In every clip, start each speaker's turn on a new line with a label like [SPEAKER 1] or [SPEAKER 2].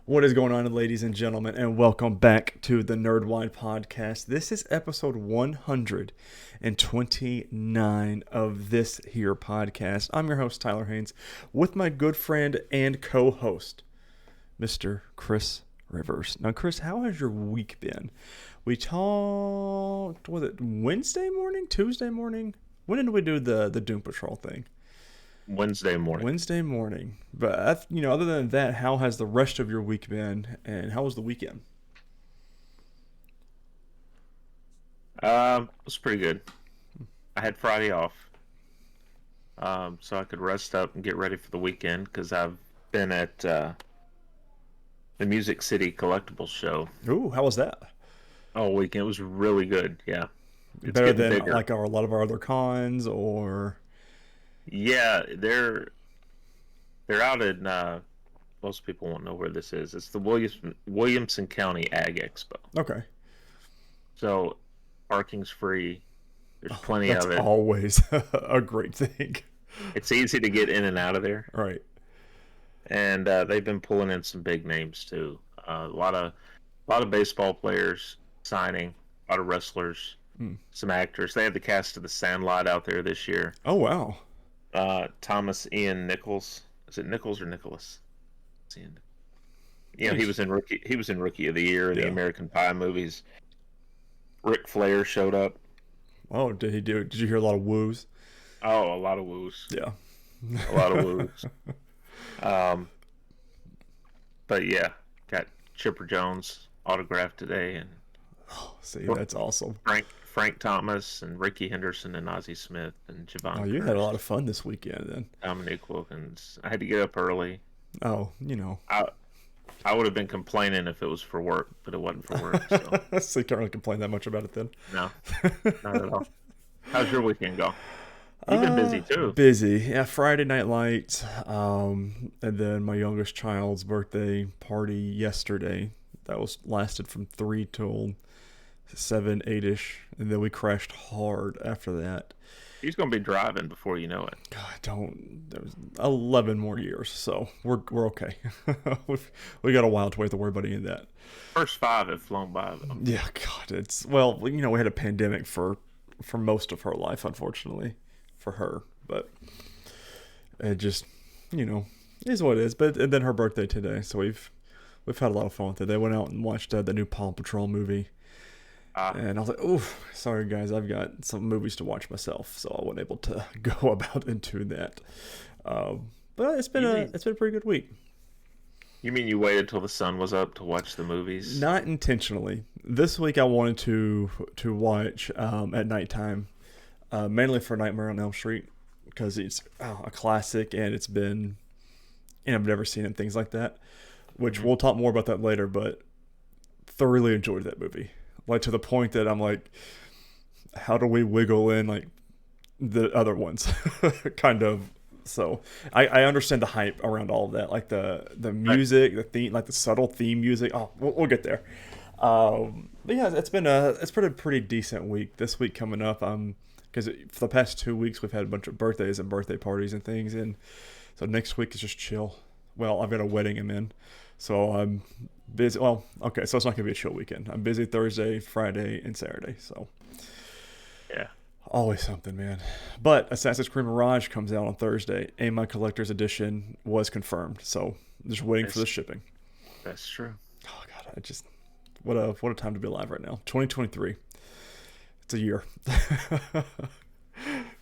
[SPEAKER 1] What is going on, ladies and gentlemen, and welcome back to the Nerdwide podcast. This is episode 129 of this here podcast. I'm your host, Tyler Haynes, with my good friend and co-host, Mr. Chris Rivers. Now, Chris, how has your week been? We talked, was it Wednesday morning, Tuesday morning? When did we do the Doom Patrol thing?
[SPEAKER 2] Wednesday morning.
[SPEAKER 1] Wednesday morning. But, other than that, how has the rest of your week been, and how was the weekend?
[SPEAKER 2] It was pretty good. I had Friday off, so I could rest up and get ready for the weekend because I've been at the Music City Collectibles show
[SPEAKER 1] Ooh, how was that?
[SPEAKER 2] all weekend. It was really good. Yeah, it's
[SPEAKER 1] Better
[SPEAKER 2] getting
[SPEAKER 1] than,
[SPEAKER 2] bigger.
[SPEAKER 1] like, a lot of our other cons, or...
[SPEAKER 2] Yeah, they're out in. Most people won't know where this is. It's the Williamson County Ag Expo.
[SPEAKER 1] Okay.
[SPEAKER 2] So parking's free. There's
[SPEAKER 1] Oh,
[SPEAKER 2] plenty
[SPEAKER 1] that's
[SPEAKER 2] of it.
[SPEAKER 1] always a great thing.
[SPEAKER 2] It's easy to get in and out of there.
[SPEAKER 1] Right.
[SPEAKER 2] And they've been pulling in some big names too. A lot of baseball players signing, a lot of wrestlers, some actors. They had the cast of The Sandlot out there this year.
[SPEAKER 1] Oh, wow.
[SPEAKER 2] Thomas Ian Nichols. Is it Nichols or Nicholas? It's Ian. He
[SPEAKER 1] Nice.
[SPEAKER 2] was in rookie. He was in Rookie of the Year in the
[SPEAKER 1] Yeah.
[SPEAKER 2] American Pie movies. Ric Flair showed up.
[SPEAKER 1] Oh, did you hear a lot of woos?
[SPEAKER 2] Oh, a lot of woos.
[SPEAKER 1] Yeah.
[SPEAKER 2] A lot of woos. Um, but yeah, got Chipper Jones autographed today, and
[SPEAKER 1] See, that's awesome.
[SPEAKER 2] Frank Thomas and Ricky Henderson and Ozzie Smith and
[SPEAKER 1] Oh,
[SPEAKER 2] Javon
[SPEAKER 1] you had a lot
[SPEAKER 2] Curse,
[SPEAKER 1] of fun this weekend, then.
[SPEAKER 2] Dominique Wilkins. I had to get up early.
[SPEAKER 1] Oh,
[SPEAKER 2] I I would have been complaining if it was for work, but it wasn't for work. So
[SPEAKER 1] So you can't really complain that much about it, then.
[SPEAKER 2] no, not at all. How's your weekend go? You've been busy too.
[SPEAKER 1] Busy. Yeah, Friday Night Lights, and then my youngest child's birthday party yesterday. That lasted from 3 till 7, 8-ish, and then we crashed hard after that.
[SPEAKER 2] He's gonna be driving before you know it.
[SPEAKER 1] God, there was 11 more years, so we're okay. we got a while to wait to worry about any of that.
[SPEAKER 2] First five have flown by though.
[SPEAKER 1] Yeah, God, we had a pandemic for most of her life, unfortunately, for her, but it just, is what it is. But and then her birthday today, so we've had a lot of fun with it. They went out and watched the new Paw Patrol movie. And I was like, "Oh, sorry guys, I've got some movies to watch myself, so I wasn't able to go about into that." But it's been a pretty good week.
[SPEAKER 2] You mean you waited till the sun was up to watch the movies?
[SPEAKER 1] Not intentionally. This week I wanted to watch at nighttime, mainly for Nightmare on Elm Street, because it's a classic and it's been, I've never seen it and things like that. Which we'll talk more about that later, but thoroughly enjoyed that movie. Like, to the point that I'm like, how do we wiggle in like the other ones? Kind of. So I understand the hype around all of that, like the music, the theme, like the subtle theme music. Oh, we'll get there. But yeah, it's been a pretty decent week. This week coming up, because for the past 2 weeks we've had a bunch of birthdays and birthday parties and things, and so next week is just chill. Well, I've got a wedding I'm in, so I'm busy. Well, okay, so it's not gonna be a chill weekend. I'm busy Thursday, Friday, and Saturday. So
[SPEAKER 2] Yeah.
[SPEAKER 1] always something, man. But Assassin's Creed Mirage comes out on Thursday, and my collector's edition was confirmed. So just waiting for the shipping.
[SPEAKER 2] That's true.
[SPEAKER 1] Oh God, what a time to be alive right now. 2023. It's a year.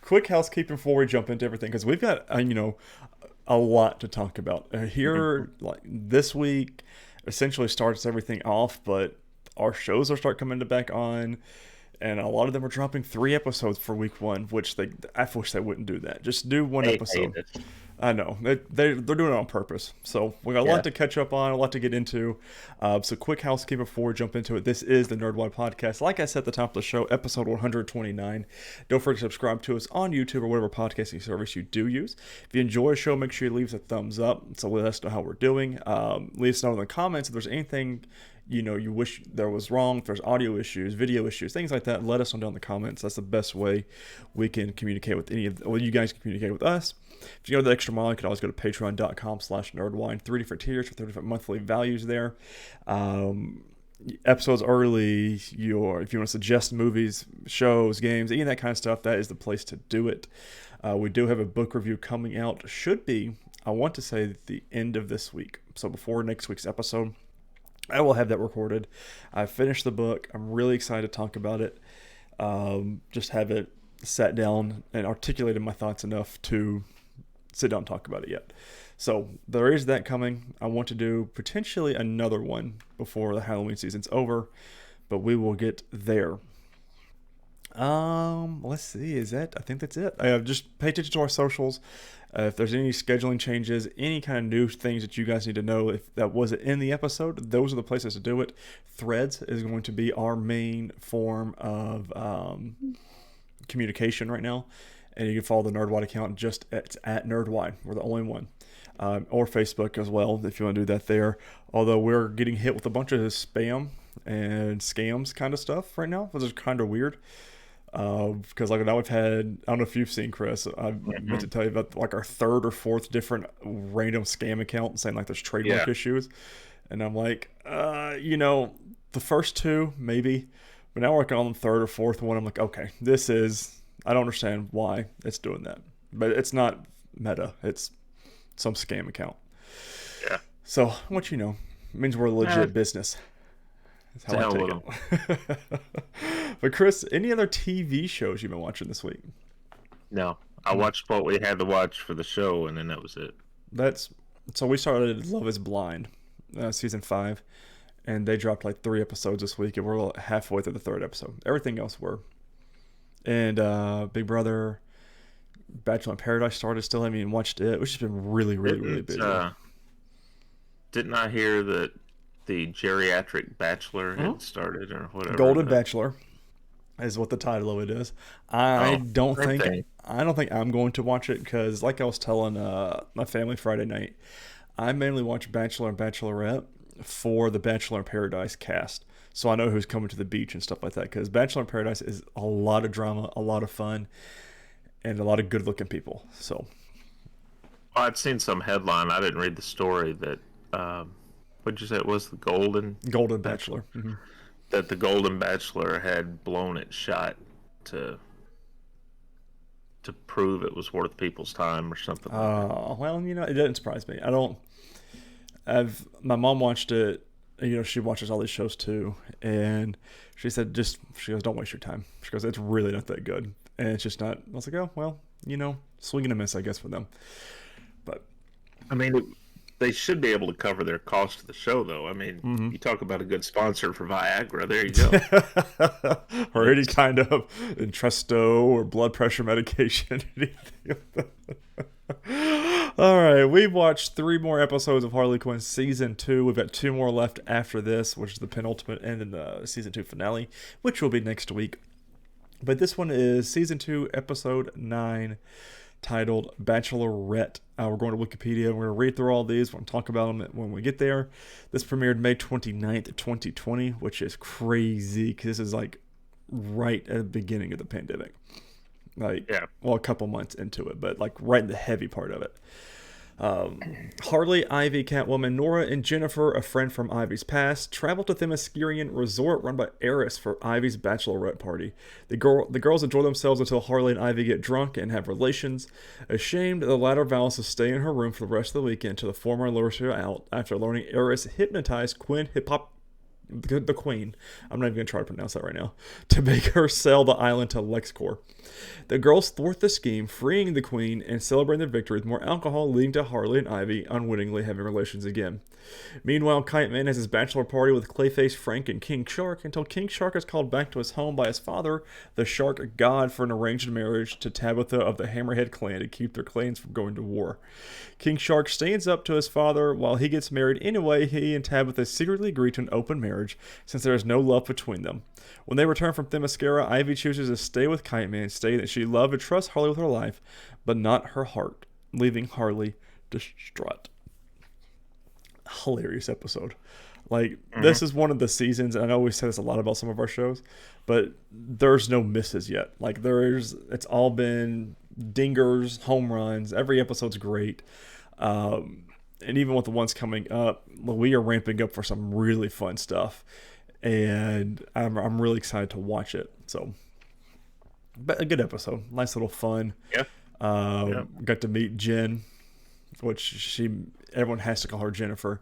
[SPEAKER 1] Quick housekeeping before we jump into everything, because we've got a lot to talk about here. Like, this week essentially starts everything off, but our shows are start coming back on, and a lot of them are dropping 3 episodes for week 1, which I wish they wouldn't do that. Just do one episode.
[SPEAKER 2] Hate it.
[SPEAKER 1] I know they're doing it on purpose. So we got a lot to catch up on, a lot to get into. So quick housekeeping before we jump into it. This is the Nerdwide podcast. Like I said at the top of the show, episode 129. Don't forget to subscribe to us on YouTube or whatever podcasting service you do use. If you enjoy the show, make sure you leave us a thumbs up. So let us know how we're doing. Leave us know in the comments if there's anything you wish there was wrong, if there's audio issues, video issues, things like that, let us know down in the comments. That's the best way we can communicate with you guys can communicate with us. If you go the extra mile, you can always go to patreon.com/nerdwide. 3 different tiers for 3 different monthly values there. Episodes early, if you want to suggest movies, shows, games, any of that kind of stuff, that is the place to do it. We do have a book review coming out. Should be, I want to say, the end of this week. So before next week's episode, I will have that recorded. I finished the book. I'm really excited to talk about it. Just have it sat down and articulated my thoughts enough to sit down and talk about it yet. So there is that coming. I want to do potentially another one before the Halloween season's over, but we will get there. Let's see. I think that's it. Just pay attention to our socials. If there's any scheduling changes, any kind of new things that you guys need to know, if that wasn't in the episode, those are the places to do it. Threads is going to be our main form of communication right now. And you can follow the Nerdwide account. It's at Nerdwide. We're the only one. Or Facebook as well, if you want to do that there. Although we're getting hit with a bunch of spam and scams kind of stuff right now, which is kind of weird. Because now we've had, I don't know if you've seen, Chris, I meant to tell you about our 3rd or 4th different random scam account saying there's trademark issues. And I'm like, the first 2 maybe, but now we're on the 3rd or 4th one. I'm like, okay, I don't understand why it's doing that, but it's not Meta. It's some scam account. Yeah. So what it means we're a legit business. That's how I take it. But Chris, any other TV shows you've been watching this week?
[SPEAKER 2] No, I watched what we had to watch for the show, and then that was it.
[SPEAKER 1] So we started Love Is Blind, season 5, and they dropped 3 episodes this week, and we're halfway through the 3rd episode. Everything else were. And Big Brother, Bachelor in Paradise started. Still haven't even watched it, which has been really, really, really busy.
[SPEAKER 2] Didn't I hear that the geriatric Bachelor had started or whatever?
[SPEAKER 1] Golden Bachelor is what the title of it is. I don't think I'm going to watch it because, like I was telling my family Friday night, I mainly watch Bachelor and Bachelorette for the Bachelor in Paradise cast. So I know who's coming to the beach and stuff like that, because Bachelor in Paradise is a lot of drama, a lot of fun, and a lot of good-looking people. So,
[SPEAKER 2] I'd seen some headline. I didn't read the story that. What'd you say it was? The Golden
[SPEAKER 1] Bachelor. Mm-hmm.
[SPEAKER 2] That the Golden Bachelor had blown its shot to prove it was worth people's time or something.
[SPEAKER 1] Well, it doesn't surprise me. My mom watched it. She watches all these shows too, and she said, don't waste your time. She goes, it's really not that good, and it's just not. I was like, oh well, swing and a miss, I guess, for them. But
[SPEAKER 2] they should be able to cover their cost of the show, though. You talk about a good sponsor for Viagra. There you
[SPEAKER 1] go. Or any kind of Entresto or blood pressure medication. All right, we've watched 3 more episodes of Harley Quinn season 2. We've got 2 more left after this, which is the penultimate and then the season 2 finale, which will be next week. But this one is season 2, episode 9, titled Bachelorette. We're going to Wikipedia, and we're going to read through all these. We're going to talk about them when we get there. This premiered May 29th, 2020, which is crazy because this is right at the beginning of the pandemic. A couple months into it, but right in the heavy part of it. Harley, Ivy, Catwoman, Nora, and Jennifer, a friend from Ivy's past, travel to Themyscirian resort run by Eris for Ivy's bachelorette party. The girls enjoy themselves until Harley and Ivy get drunk and have relations. Ashamed, the latter vows to stay in her room for the rest of the weekend until the former lures her out after learning Eris hypnotized the Queen, I'm not even going to try to pronounce that right now, to make her sell the island to LexCorp. The girls thwart the scheme, freeing the Queen and celebrating their victory with more alcohol, leading to Harley and Ivy unwittingly having relations again. Meanwhile, Kite Man has his bachelor party with Clayface, Frank, and King Shark until King Shark is called back to his home by his father, the Shark God, for an arranged marriage to Tabitha of the Hammerhead clan to keep their clans from going to war. King Shark stands up to his father while he gets married anyway. He and Tabitha secretly agree to an open marriage since there is no love between them. When they return from Themyscira, Ivy chooses to stay with Kite Man, stating that she loved and trusts Harley with her life, but not her heart, leaving Harley distraught. Hilarious episode. Like
[SPEAKER 2] Hmm.
[SPEAKER 1] this is one of the seasons, and I always say this a lot about some of our shows, but there's no misses yet. Like it's all been dingers, home runs. Every episode's great. Um, and even with the ones coming up, we are ramping up for some really fun stuff, and I'm really excited to watch it. So, but a good episode, nice little fun.
[SPEAKER 2] Yeah. Yeah.
[SPEAKER 1] Got to meet Jen, which everyone has to call her Jennifer.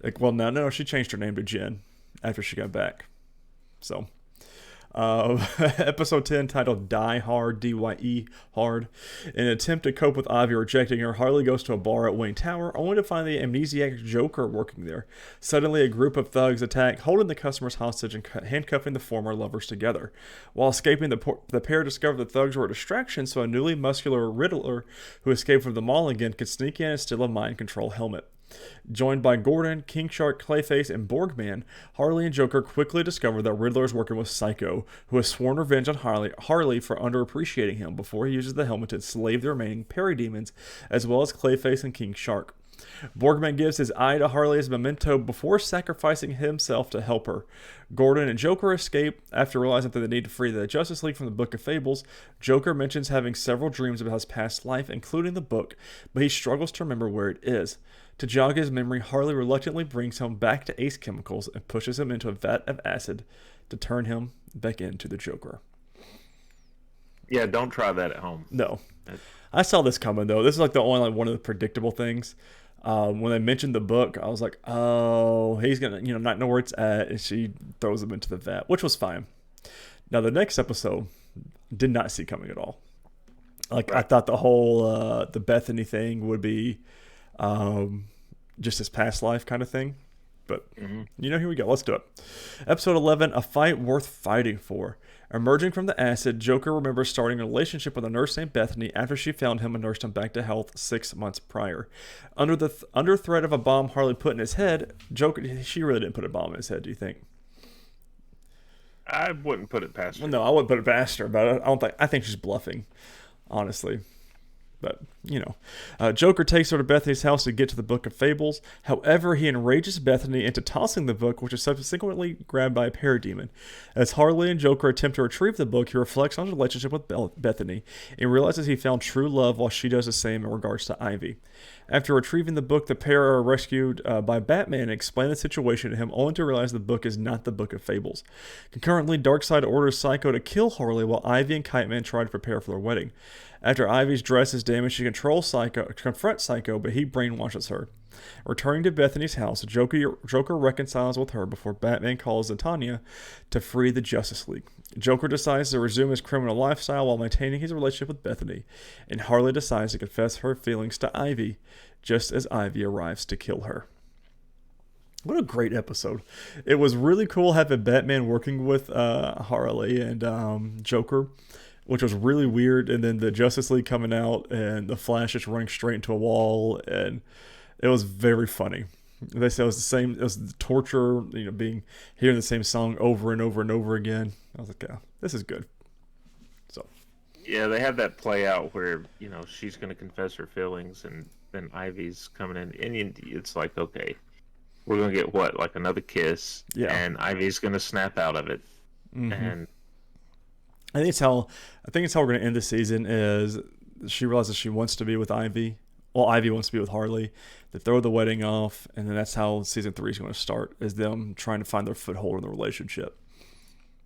[SPEAKER 1] Like, well, no, she changed her name to Jen after she got back. So, episode 10 titled Die Hard, D-Y-E, Hard. In an attempt to cope with Ivy rejecting her, Harley goes to a bar at Wayne Tower only to find the amnesiac Joker working there. Suddenly, a group of thugs attack, holding the customers hostage and handcuffing the former lovers together. While escaping, the pair discover the thugs were a distraction, so a newly muscular Riddler who escaped from the mall again could sneak in and steal a mind control helmet. Joined by Gordon, King Shark, Clayface, and Borgman, Harley and Joker quickly discover that Riddler is working with Psycho, who has sworn revenge on Harley for underappreciating him before he uses the helmet to enslave the remaining parademons, as well as Clayface and King Shark. Borgman gives his eye to Harley as a memento before sacrificing himself to help her. Gordon and Joker escape after realizing that they need to free the Justice League from the Book of Fables. Joker mentions having several dreams about his past life, including the book, but he struggles to remember where it is. To jog his memory, Harley reluctantly brings him back to Ace Chemicals and pushes him into a vat of acid to turn him back into the Joker.
[SPEAKER 2] Yeah. Don't try that at home.
[SPEAKER 1] No. I saw this coming, though. This is like the only one of the predictable things. When they mentioned the book, I was like, oh, he's going to, not know where it's at. And she throws him into the vat, which was fine. Now, the next episode did not see coming at all. Like, I
[SPEAKER 2] Right.
[SPEAKER 1] thought the whole, the Bethany thing would be just his past life kind of thing. But,
[SPEAKER 2] Hmm.
[SPEAKER 1] here we go. Let's do it. Episode 11, A Fight Worth Fighting For. Emerging from the acid, Joker remembers starting a relationship with a nurse named Bethany after she found him and nursed him back to health 6 months prior. Under threat of a bomb Harley put in his head, Joker, she really didn't put a bomb in his head, do you think?
[SPEAKER 2] I wouldn't put it past
[SPEAKER 1] Well,
[SPEAKER 2] her.
[SPEAKER 1] no, I wouldn't put it past her, but I think she's bluffing, honestly. But, Joker takes her to Bethany's house to get to the Book of Fables. However, he enrages Bethany into tossing the book, which is subsequently grabbed by a parademon. As Harley and Joker attempt to retrieve the book, he reflects on his relationship with Bethany and realizes he found true love while she does the same in regards to Ivy. After retrieving the book, the pair are rescued by Batman and explain the situation to him, only to realize the book is not the Book of Fables. Concurrently, Darkseid orders Psycho to kill Harley while Ivy and Kite Man try to prepare for their wedding. After Ivy's dress is damaged, she confronts Psycho, but he brainwashes her. Returning to Bethany's house, Joker reconciles with her before Batman calls Zatanna to free the Justice League. Joker decides to resume his criminal lifestyle while maintaining his relationship with Bethany, and Harley decides to confess her feelings to Ivy, just as Ivy arrives to kill her. What a great episode. It was really cool having Batman working with Harley and Joker, which was really weird. And then the Justice League coming out and the Flash just running straight into a wall. And it was very funny. They said it was the same, it was the torture, hearing the same song over and over and over again. I was like, yeah, this is good. So,
[SPEAKER 2] Yeah, they had that play out where she's going to confess her feelings, and then Ivy's coming in, and it's like, okay, we're going to get what, like another kiss,
[SPEAKER 1] yeah.
[SPEAKER 2] and Ivy's going to snap out of it,
[SPEAKER 1] Mm-hmm.
[SPEAKER 2] and
[SPEAKER 1] I think it's how we're going to end the season is she realizes she wants to be with Ivy. Well, Ivy wants to be with Harley. They throw the wedding off, and then that's how season 3 is going to start, is them trying to find their foothold in the relationship.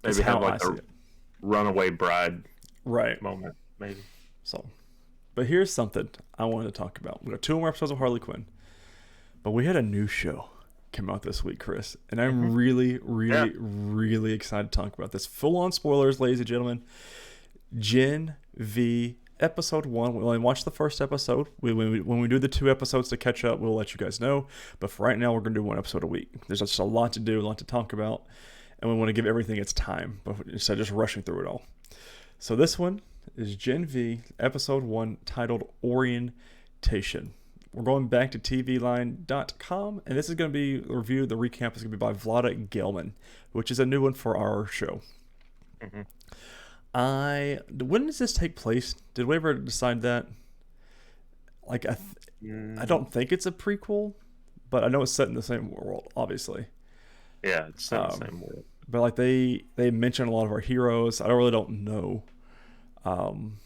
[SPEAKER 1] That's
[SPEAKER 2] maybe have
[SPEAKER 1] how I
[SPEAKER 2] like
[SPEAKER 1] see
[SPEAKER 2] a
[SPEAKER 1] it.
[SPEAKER 2] runaway bride
[SPEAKER 1] Right.
[SPEAKER 2] moment, maybe.
[SPEAKER 1] So, but here's something I wanted to talk about. We got 2 more episodes of Harley Quinn, but we had a new show come out this week, Chris, and I'm really, really, really excited to talk about this. Full-on spoilers, ladies and gentlemen. Gen V episode 1. We only watched the first episode. When we do the 2 episodes to catch up, we'll let you guys know. But for right now, we're going to do 1 episode a week. There's just a lot to do, a lot to talk about, and we want to give everything its time instead of just rushing through it all. So this one is Gen V episode 1, titled Orientation. We're going back to tvline.com, and this is going to be a review. The recap is going to be by Vlada Gelman, which is a new one for our show.
[SPEAKER 2] Mm-hmm.
[SPEAKER 1] When does this take place? Did we ever decide that? Like, I don't think it's a prequel, but I know it's set in the same world, obviously.
[SPEAKER 2] Yeah, it's in the
[SPEAKER 1] Um,
[SPEAKER 2] same world.
[SPEAKER 1] but like they mention a lot of our heroes. I really don't know. Um,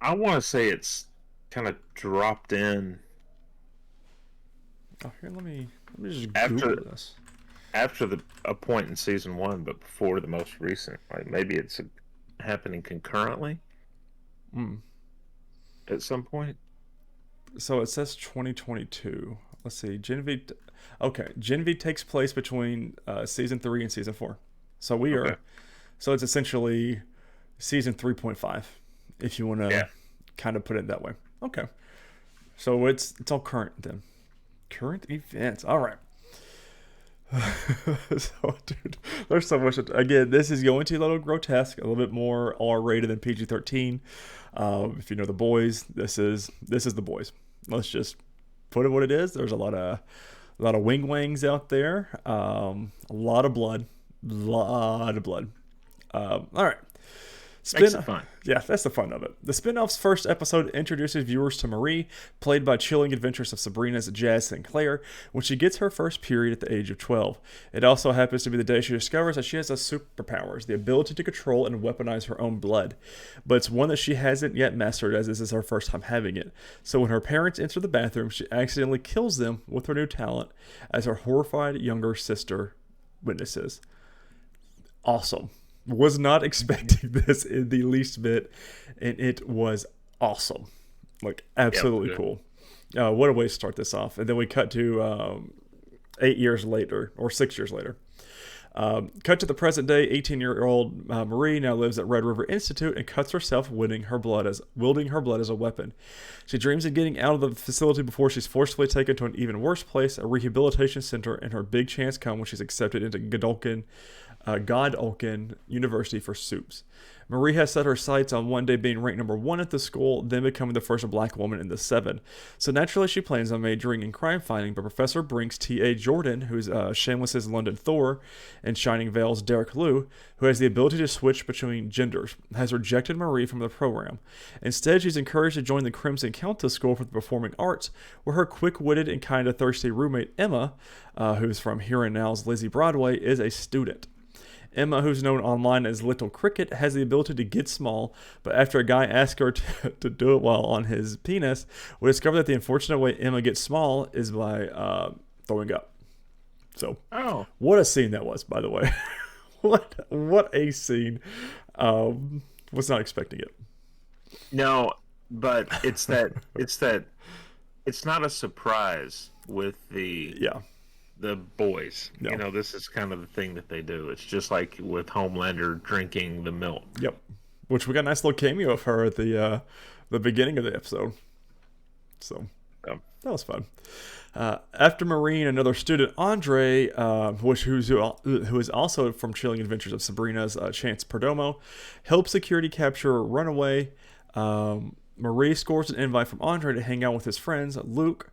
[SPEAKER 2] I want to say it's kind of dropped in
[SPEAKER 1] oh, here, let me just
[SPEAKER 2] after
[SPEAKER 1] Google this.
[SPEAKER 2] the a point in season one, but before the most recent. Like maybe it's happening concurrently
[SPEAKER 1] Mm.
[SPEAKER 2] at some point.
[SPEAKER 1] So it says 2022. Let's see. Genevieve. Okay, Genevieve takes place between season 3 and season 4. So we
[SPEAKER 2] Okay.
[SPEAKER 1] are. So it's essentially season 3.5, if you want to
[SPEAKER 2] Yeah.
[SPEAKER 1] kind of put it that way. Okay. So it's all current then. Current events. All right. So, dude, there's so much. Again, this is going to be a little grotesque, a little bit more R-rated than PG-13. If you know the boys, this is the boys. Let's just put it what it is. There's a lot of wing wangs out there. A lot of blood, lot of blood. All right.
[SPEAKER 2] Makes it
[SPEAKER 1] Spin,
[SPEAKER 2] fun.
[SPEAKER 1] yeah, that's the fun of it. The spin-off's first episode introduces viewers to Marie, played by chilling adventures of Sabrina's Jazz Sinclair, when she gets her first period at the age of 12. It also happens to be the day she discovers that she has a superpowers, the ability to control and weaponize her own blood. But it's one that she hasn't yet mastered, as this is her first time having it. So when her parents enter the bathroom, she accidentally kills them with her new talent, as her horrified younger sister witnesses. Awesome. Was not expecting this in the least bit, and it was awesome. Like,
[SPEAKER 2] Yeah, it was
[SPEAKER 1] absolutely
[SPEAKER 2] good.
[SPEAKER 1] cool. What a way to start this off. And then we cut to 8 years later, or 6 years later. Cut to the present day, 18-year-old Marie now lives at Red River Institute and cuts herself wielding her blood as a weapon. She dreams of getting out of the facility before she's forcibly taken to an even worse place, a rehabilitation center, and her big chance comes when she's accepted into Godolkin University for soups. Marie has set her sights on one day being ranked number 1 at the school, then becoming the first black woman in the 7. So naturally, she plans on majoring in crime fighting, but Professor Brink's T.A. Jordan, who's Shameless's London Thor, and Shining Vale's Derek Liu, who has the ability to switch between genders, has rejected Marie from the program. Instead, she's encouraged to join the Crimson Countess School for the Performing Arts, where her quick-witted and kind of thirsty roommate Emma, who's from Here and Now's Lizzie Broadway, is a student. Emma, who's known online as Little Cricket, has the ability to get small, but after a guy asks her to do it while on his penis, we discover that the unfortunate way Emma gets small is by throwing up. So,
[SPEAKER 2] Oh,
[SPEAKER 1] what a scene that was, by the way. what a scene. Was not expecting it.
[SPEAKER 2] no, but it's not a surprise with
[SPEAKER 1] Yeah.
[SPEAKER 2] the boys.
[SPEAKER 1] No.
[SPEAKER 2] You know, this is kind of the thing that they do. It's just like with Homelander drinking the milk.
[SPEAKER 1] Yep. Which we got a nice little cameo of her at the beginning of the episode. So
[SPEAKER 2] Um,
[SPEAKER 1] that was fun. After Marie and another student, Andre, who is also from Chilling Adventures of Sabrina's Chance Perdomo, helps security capture a runaway. Marie scores an invite from Andre to hang out with his friends, Luke,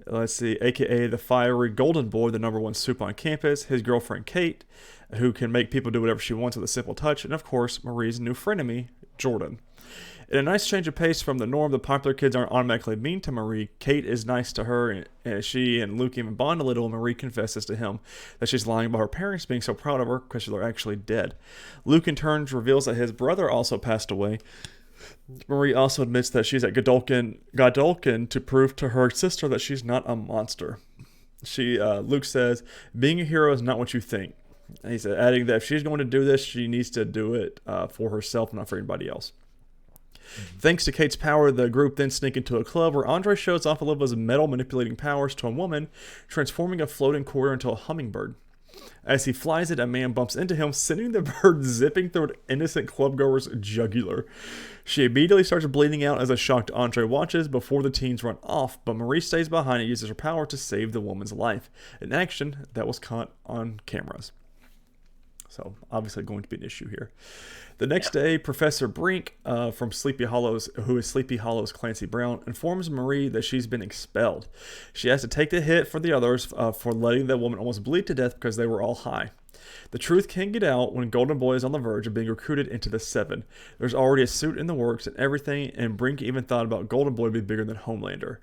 [SPEAKER 1] let's see, aka the fiery golden boy, the number 1 soup on campus, his girlfriend Kate, who can make people do whatever she wants with a simple touch, and of course, Marie's new frenemy, Jordan. In a nice change of pace from the norm, the popular kids aren't automatically mean to Marie. Kate is nice to her, and she and Luke even bond a little. Marie confesses to him that she's lying about her parents being so proud of her because they're actually dead. Luke, in turn, reveals that his brother also passed away. Marie also admits that she's at Godolkin to prove to her sister that she's not a monster. Luke says, being a hero is not what you think. And he's adding that if she's going to do this, she needs to do it for herself, not for anybody else. Thanks to Kate's power, the group then sneak into a club where Andre shows off a little of his metal manipulating powers to a woman, transforming a floating quarter into a hummingbird. As he flies it, a man bumps into him, sending the bird zipping through an innocent clubgoer's jugular. She immediately starts bleeding out as a shocked Andre watches before the teens run off, but Marie stays behind and uses her power to save the woman's life, an action that was caught on cameras. So, obviously going to be an issue here. The next day, Professor Brink from Sleepy Hollow's, who is Sleepy Hollow's Clancy Brown, informs Marie that she's been expelled. She has to take the hit for the others for letting the woman almost bleed to death because they were all high. The truth can get out when Golden Boy is on the verge of being recruited into the Seven. There's already a suit in the works and everything, and Brink even thought about Golden Boy being bigger than Homelander.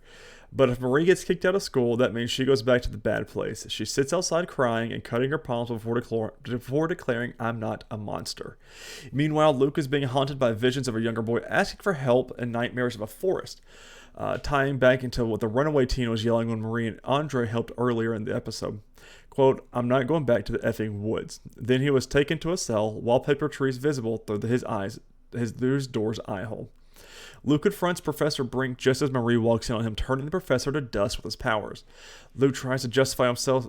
[SPEAKER 1] But if Marie gets kicked out of school, that means she goes back to the bad place. She sits outside crying and cutting her palms before declaring, "I'm not a monster." Meanwhile, Luke is being haunted by visions of a younger boy asking for help and nightmares of a forest, tying back into what the runaway teen was yelling when Marie and Andre helped earlier in the episode. Quote, "I'm not going back to the effing woods." Then he was taken to a cell, wallpaper trees visible through his door's eye hole. Luke confronts Professor Brink just as Marie walks in on him, turning the professor to dust with his powers. Luke tries to justify himself,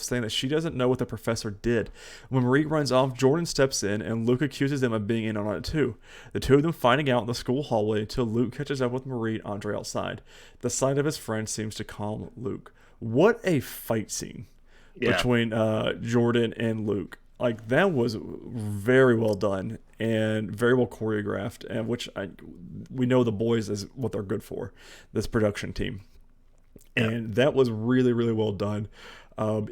[SPEAKER 1] saying that she doesn't know what the professor did. When Marie runs off, Jordan steps in, and Luke accuses them of being in on it too. The two of them fighting out in the school hallway until Luke catches up with Marie and Andre outside. The sight of his friend seems to calm Luke. What a fight scene between Jordan and Luke. Like, that was very well done and very well choreographed, and we know the boys is what they're good for, this production team. And that was really, really well done.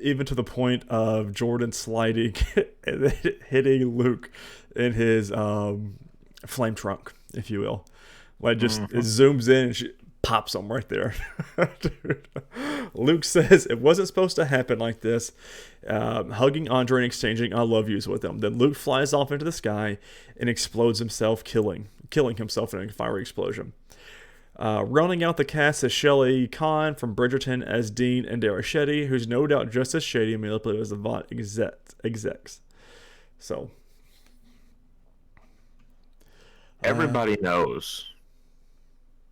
[SPEAKER 1] Even to the point of Jordan sliding and then hitting Luke in his flame trunk, if you will. Like, just it zooms in and she pops him right there. Dude. Luke says it wasn't supposed to happen like this, hugging Andre and exchanging "I love yous" with him. Then Luke flies off into the sky and explodes himself, killing himself in a fiery explosion. Rounding out the cast is Shelley Kahn from Bridgerton as Dean and Dara Shetty, who's no doubt just as shady and manipulative as the Vought execs. So
[SPEAKER 2] everybody knows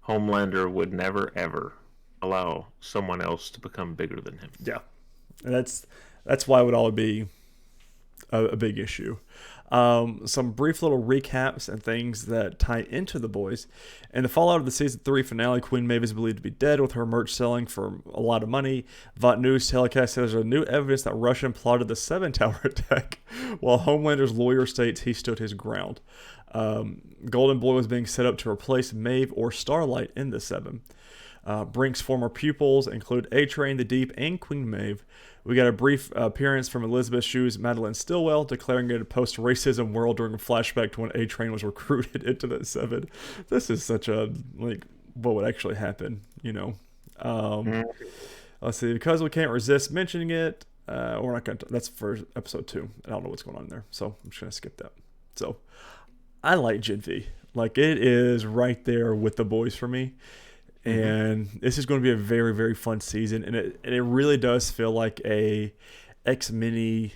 [SPEAKER 2] Homelander would never ever allow someone else to become bigger than him.
[SPEAKER 1] Yeah, and that's why it would all be a big issue. Some brief little recaps and things that tie into the boys. In the fallout of the season 3 finale, Queen Maeve is believed to be dead, with her merch selling for a lot of money. Vought News telecast says there's new evidence that Russian plotted the 7 Tower attack, while Homelander's lawyer states he stood his ground. Golden Boy was being set up to replace Maeve or Starlight in the 7. Brink's former pupils include A-Train, The Deep, and Queen Maeve. We got a brief appearance from Elizabeth Shue's Madeline Stillwell, declaring it a post-racism world during a flashback to when A-Train was recruited into the 7. This is such a, like, what would actually happen, you know. Let's see, because we can't resist mentioning it, we're not going to, that's for episode 2. I don't know what's going on there, so I'm just going to skip that. So, I like Gen V. Like, it is right there with the boys for me. And this is going to be a very, very fun season, and it really does feel like a X-Mini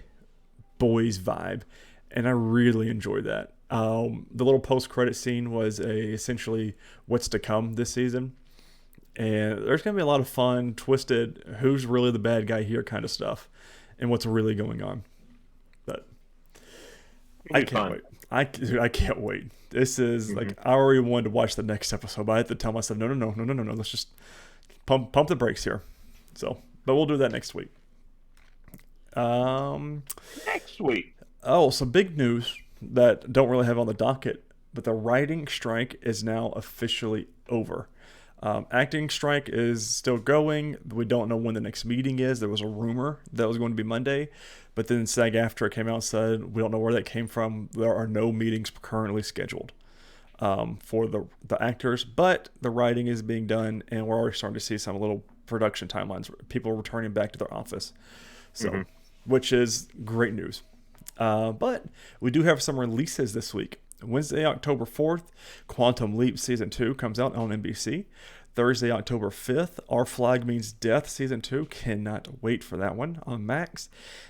[SPEAKER 1] boys vibe, and I really enjoy that. The little post-credit scene was essentially what's to come this season, and there's going to be a lot of fun, twisted, who's really the bad guy here kind of stuff, and what's really going on. But I can't wait. I can't wait. This is like, I already wanted to watch the next episode, but I had to tell myself, no. Let's just pump the brakes here. So, but we'll do that next week.
[SPEAKER 2] Next week.
[SPEAKER 1] Oh, some big news that don't really have on the docket, but the writing strike is now officially over. Acting strike is still going. We don't know when the next meeting is. There was a rumor that was going to be Monday, but then SAG-AFTRA came out and said, we don't know where that came from. There are no meetings currently scheduled for the actors, but the writing is being done, and we're already starting to see some little production timelines. People returning back to their office, so which is great news. But we do have some releases this week. Wednesday, October 4th, Quantum Leap Season 2 comes out on NBC. Thursday, October 5th, Our Flag Means Death Season 2. Cannot wait for that one on Max.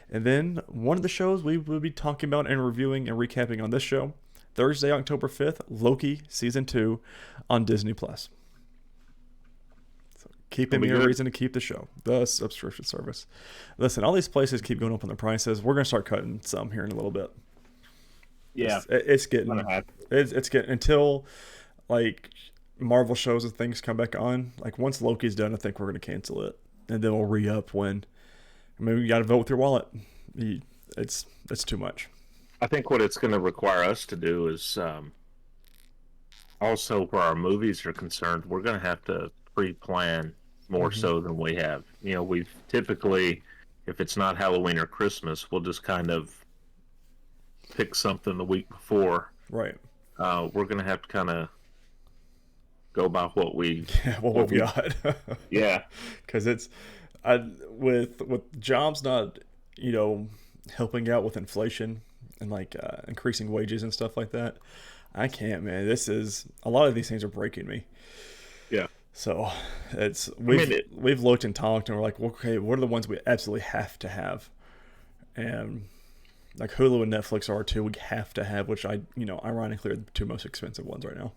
[SPEAKER 1] And then one of the shows we will be talking about and reviewing and recapping on this show, Thursday, October 5th, Loki Season 2 on Disney+. So keeping me a reason to keep the show, the subscription service. Listen, all these places keep going up on the prices. We're going to start cutting some here in a little bit.
[SPEAKER 2] Yeah,
[SPEAKER 1] it's getting until like Marvel shows and things come back on. Like, once Loki's done, I think we're going to cancel it, and then we'll re-up when. I mean, you got to vote with your wallet. It's too much.
[SPEAKER 2] I think what it's going to require us to do is also, where our movies are concerned, we're going to have to pre-plan more so than we have. You know, we've typically if it's not Halloween or Christmas, we'll just kind of pick something the week before.
[SPEAKER 1] Right.
[SPEAKER 2] We're gonna have to kind of go by
[SPEAKER 1] Yeah, what
[SPEAKER 2] what
[SPEAKER 1] we've
[SPEAKER 2] we
[SPEAKER 1] got.
[SPEAKER 2] yeah.
[SPEAKER 1] Because with jobs not, you know, helping out with inflation and like increasing wages and stuff like that. I can't, man. This is a lot of these things are breaking me.
[SPEAKER 2] Yeah.
[SPEAKER 1] So it's
[SPEAKER 2] I mean,
[SPEAKER 1] we've looked and talked and we're like, well, okay, what are the ones we absolutely have to have? And like Hulu and Netflix are two we have to have, which ironically are the two most expensive ones right now.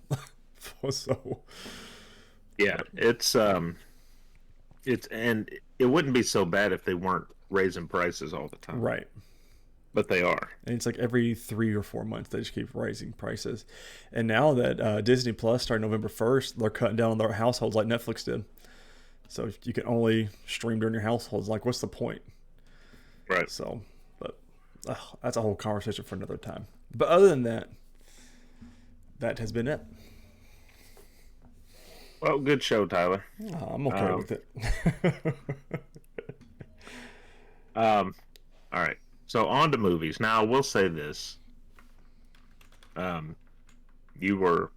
[SPEAKER 1] So,
[SPEAKER 2] yeah, it's and it wouldn't be so bad if they weren't raising prices all the time,
[SPEAKER 1] right.
[SPEAKER 2] but they are.
[SPEAKER 1] And it's like every 3 or 4 months they just keep raising prices. And now that Disney Plus starting November 1st, they're cutting down on their households like Netflix did. So you can only stream during your households. Like, what's the point?
[SPEAKER 2] Right.
[SPEAKER 1] So, but that's a whole conversation for another time. But other than that, that has been it.
[SPEAKER 2] Well, good show, Tyler.
[SPEAKER 1] I'm okay
[SPEAKER 2] Um,
[SPEAKER 1] with it.
[SPEAKER 2] um, all right. So on to movies. Now, I will say this. Um, you were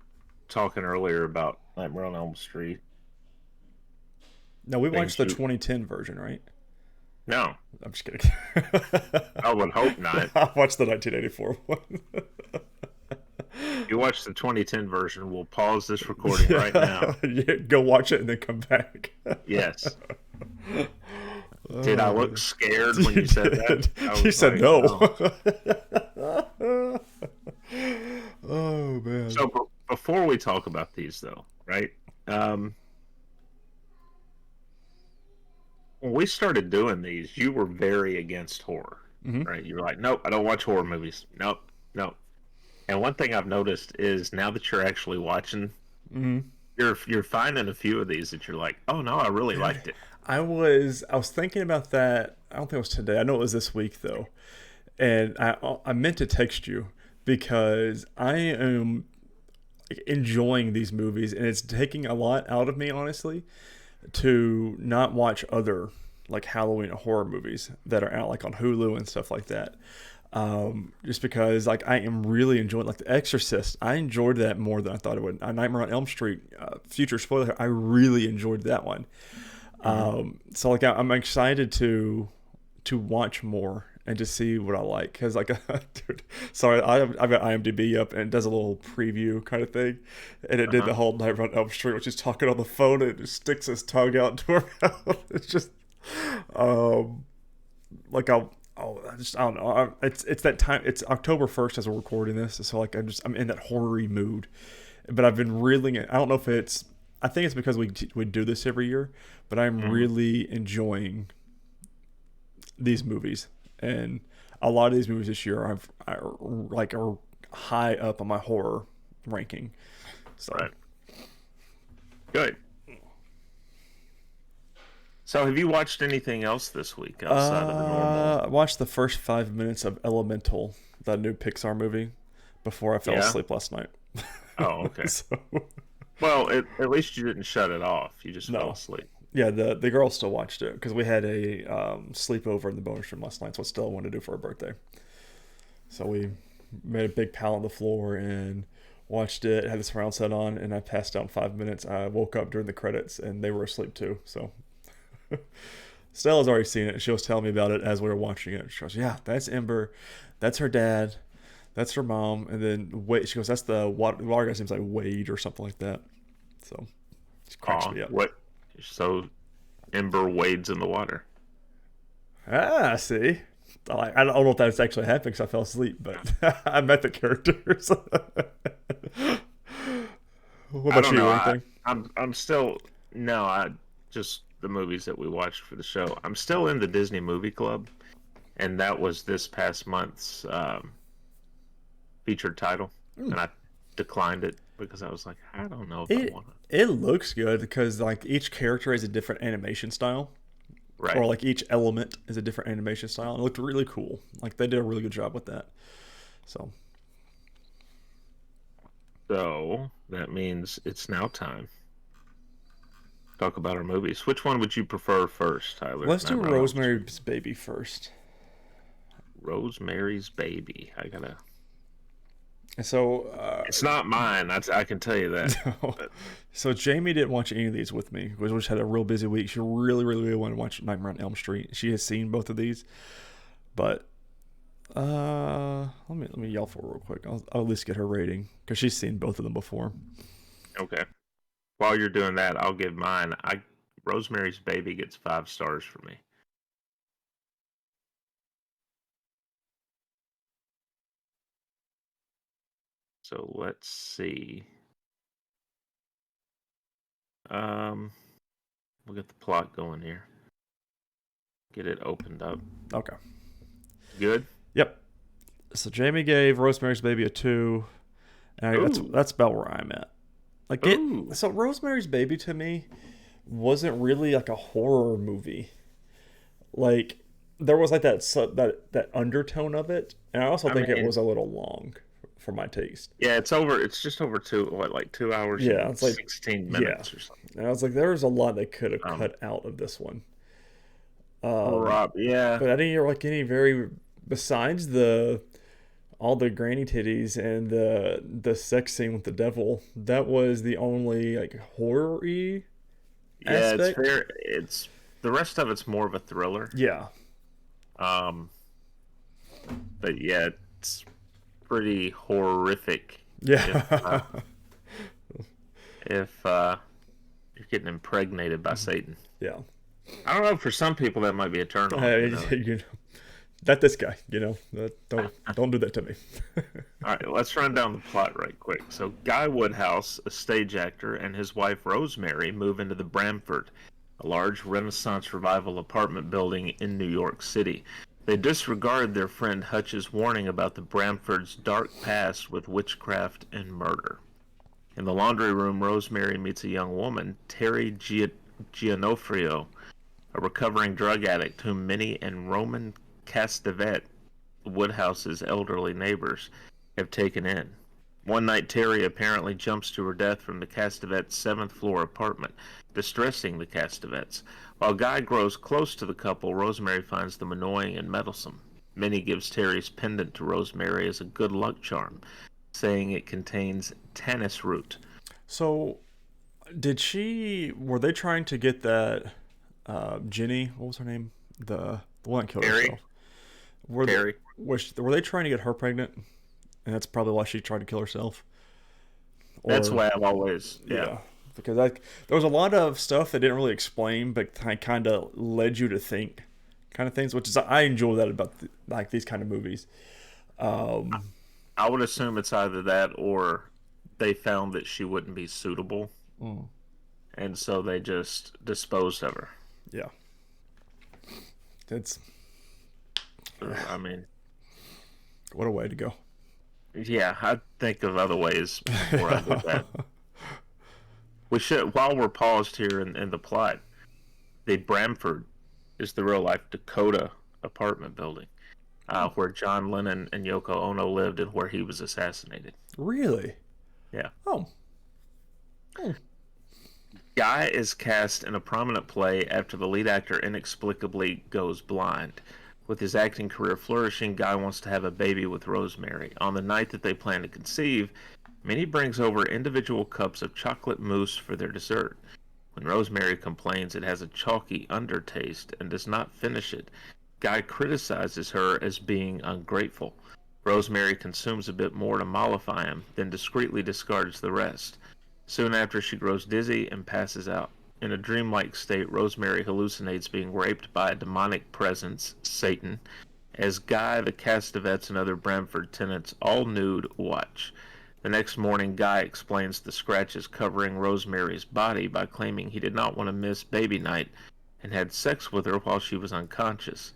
[SPEAKER 2] talking earlier about Nightmare on Elm Street.
[SPEAKER 1] No, we watched
[SPEAKER 2] Things
[SPEAKER 1] the
[SPEAKER 2] you
[SPEAKER 1] 2010 version, right?
[SPEAKER 2] no,
[SPEAKER 1] I'm just kidding.
[SPEAKER 2] I would hope not.
[SPEAKER 1] I watched the 1984 one.
[SPEAKER 2] You watch the 2010 version. We'll pause this recording right now.
[SPEAKER 1] Yeah, go watch it and then come back.
[SPEAKER 2] Yes. Did I look scared when
[SPEAKER 1] You
[SPEAKER 2] you said
[SPEAKER 1] did.
[SPEAKER 2] that? I
[SPEAKER 1] You
[SPEAKER 2] was
[SPEAKER 1] said
[SPEAKER 2] like,
[SPEAKER 1] no. Oh man.
[SPEAKER 2] So before we talk about these, though, right? When we started doing these, you were very against horror,
[SPEAKER 1] Hmm.
[SPEAKER 2] right? You were like, nope, I don't watch horror movies. Nope, nope. And one thing I've noticed is now that you're actually watching,
[SPEAKER 1] Hmm.
[SPEAKER 2] you're finding a few of these that you're like, oh no, I really
[SPEAKER 1] Dude,
[SPEAKER 2] liked it.
[SPEAKER 1] I was thinking about that. I don't think it was today. I know it was this week though, and I meant to text you because I am enjoying these movies, and it's taking a lot out of me, honestly, to not watch other like Halloween horror movies that are out like on Hulu and stuff like that. Just because like I am really enjoying like The Exorcist. I enjoyed that more than I thought I would. Nightmare on Elm Street, future spoiler, I really enjoyed that one.
[SPEAKER 2] Hmm.
[SPEAKER 1] So like I'm excited to watch more and to see what I like because like dude, sorry I've got IMDb up and it does a little preview kind of thing, and it did
[SPEAKER 2] Uh-huh.
[SPEAKER 1] the whole Nightmare on Elm Street, which is talking on the phone and it just sticks his tongue out into her mouth. It's just um like I don't know. It's that time. It's October 1st as we're recording this, so like I'm in that horror mood. But I've been really. I don't know if it's. I think it's because we do this every year, but I'm
[SPEAKER 2] Hmm.
[SPEAKER 1] really enjoying these movies, and a lot of these movies this year are high up on my horror ranking. So
[SPEAKER 2] Right. Good. So have you watched anything else this week outside of the normal?
[SPEAKER 1] I watched the first 5 minutes of Elemental, the new Pixar movie, before I fell
[SPEAKER 2] Yeah.
[SPEAKER 1] asleep last night.
[SPEAKER 2] Oh, okay.
[SPEAKER 1] So
[SPEAKER 2] Well, at least you didn't shut it off. You just fell
[SPEAKER 1] no,
[SPEAKER 2] asleep.
[SPEAKER 1] yeah, the girl still watched it because we had a sleepover in the bonus room last night. So what Stella wanted to do for her birthday. So we made a big pile on the floor and watched it. Had the surround set on, and I passed out in 5 minutes. I woke up during the credits, and they were asleep too. So Stella's already seen it. She was telling me about it as we were watching it. She goes, "Yeah, that's Ember. That's her dad. That's her mom." And then Wade. She goes, "That's the water guy's name's like Wade or something like that." So it cracks
[SPEAKER 2] Aw,
[SPEAKER 1] me up.
[SPEAKER 2] what? So Ember wades in the water.
[SPEAKER 1] Ah, see. I don't know if that's actually happened because I fell asleep, but I met the characters. What
[SPEAKER 2] I
[SPEAKER 1] about
[SPEAKER 2] don't
[SPEAKER 1] you?
[SPEAKER 2] know.
[SPEAKER 1] Anything?
[SPEAKER 2] I'm still no. I just the movies that we watched for the show. I'm still in the Disney Movie Club, and that was this past month's featured title,
[SPEAKER 1] Hmm.
[SPEAKER 2] and I declined it because I was like, I don't know if I
[SPEAKER 1] It
[SPEAKER 2] want to.
[SPEAKER 1] it looks good because like each character has a different animation style, or
[SPEAKER 2] Right.
[SPEAKER 1] like each element is a different animation style. It looked really cool. Like they did a really good job with that. So
[SPEAKER 2] So that means it's now time talk about our movies. Which one would you prefer first, Tyler?
[SPEAKER 1] Let's do
[SPEAKER 2] Nightmare on Elm Street.
[SPEAKER 1] Rosemary's Baby first.
[SPEAKER 2] Rosemary's Baby. I gotta.
[SPEAKER 1] So,
[SPEAKER 2] It's not mine. I can tell you that.
[SPEAKER 1] no.
[SPEAKER 2] But,
[SPEAKER 1] So Jamie didn't watch any of these with me because we just had a real busy week. She really, really, really wanted to watch Nightmare on Elm Street. She has seen both of these, but let me yell for her real quick. I'll at least get her rating because she's seen both of them before.
[SPEAKER 2] okay. While you're doing that, I'll give mine. Rosemary's Baby gets 5 stars for me. So let's see. Um, we'll get the plot going here. Get it opened up.
[SPEAKER 1] Okay.
[SPEAKER 2] Good.
[SPEAKER 1] Yep. So Jamie gave Rosemary's Baby a 2, and
[SPEAKER 2] Ooh.
[SPEAKER 1] that's about where I'm at. Like
[SPEAKER 2] Ooh.
[SPEAKER 1] so Rosemary's Baby to me wasn't really like a horror movie. Like there was like that undertone of it, and I also think it was a little long for my taste.
[SPEAKER 2] Yeah, it's just over like 2 hours
[SPEAKER 1] Yeah,
[SPEAKER 2] and
[SPEAKER 1] it's like
[SPEAKER 2] 16 minutes or something.
[SPEAKER 1] And I was like, there was a lot they could have cut out of this one.
[SPEAKER 2] Rob, yeah.
[SPEAKER 1] But I didn't hear like any very besides all the granny titties and the sex scene with the devil. That was the only like horror-y aspect.
[SPEAKER 2] It's fair. It's the rest of it's more of a thriller.
[SPEAKER 1] Yeah.
[SPEAKER 2] But yeah, it's pretty horrific.
[SPEAKER 1] Yeah.
[SPEAKER 2] If you're getting impregnated by Satan.
[SPEAKER 1] Yeah.
[SPEAKER 2] I don't know. For some people, that might be a turn on.
[SPEAKER 1] Not this guy. Don't do that to me.
[SPEAKER 2] All right, let's run down the plot right quick. So, Guy Woodhouse, a stage actor, and his wife Rosemary move into the Bramford, a large Renaissance revival apartment building in New York City. They disregard their friend Hutch's warning about the Bramford's dark past with witchcraft and murder. In the laundry room, Rosemary meets a young woman, Terry Gianofrio, a recovering drug addict whom Minnie and Roman Castevet, Woodhouse's elderly neighbors, have taken in. One night, Terry apparently jumps to her death from the Castevets' 7th-floor apartment, distressing the Castevets. While Guy grows close to the couple, Rosemary finds them annoying and meddlesome. Minnie gives Terry's pendant to Rosemary as a good luck charm, saying it contains tannis root.
[SPEAKER 1] So, were they trying to get that Jenny, what was her name? The one that killed herself.
[SPEAKER 2] Terry.
[SPEAKER 1] Were they trying to get her pregnant? And that's probably why she tried to kill herself.
[SPEAKER 2] That's why I've always, yeah.
[SPEAKER 1] Because there was a lot of stuff that didn't really explain, but kind of led you to think kind of things, which is I enjoy that about like these kind of movies.
[SPEAKER 2] I would assume it's either that or they found that she wouldn't be suitable, and so they just disposed of her.
[SPEAKER 1] Yeah.
[SPEAKER 2] I mean,
[SPEAKER 1] what a way to go.
[SPEAKER 2] Yeah, I'd think of other ways before I do that. We should, while we're paused here in the plot, the Bramford is the real life Dakota apartment building where John Lennon and Yoko Ono lived and where he was assassinated.
[SPEAKER 1] Really?
[SPEAKER 2] Yeah.
[SPEAKER 1] Oh.
[SPEAKER 2] Guy is cast in a prominent play after the lead actor inexplicably goes blind. With his acting career flourishing, Guy wants to have a baby with Rosemary. On the night that they plan to conceive, Minnie brings over individual cups of chocolate mousse for their dessert. When Rosemary complains it has a chalky undertaste and does not finish it, Guy criticizes her as being ungrateful. Rosemary consumes a bit more to mollify him, then discreetly discards the rest. Soon after, she grows dizzy and passes out. In a dreamlike state, Rosemary hallucinates being raped by a demonic presence, Satan, as Guy, the Castevets, and other Bramford tenants, all nude, watch. The next morning, Guy explains the scratches covering Rosemary's body by claiming he did not want to miss baby night and had sex with her while she was unconscious.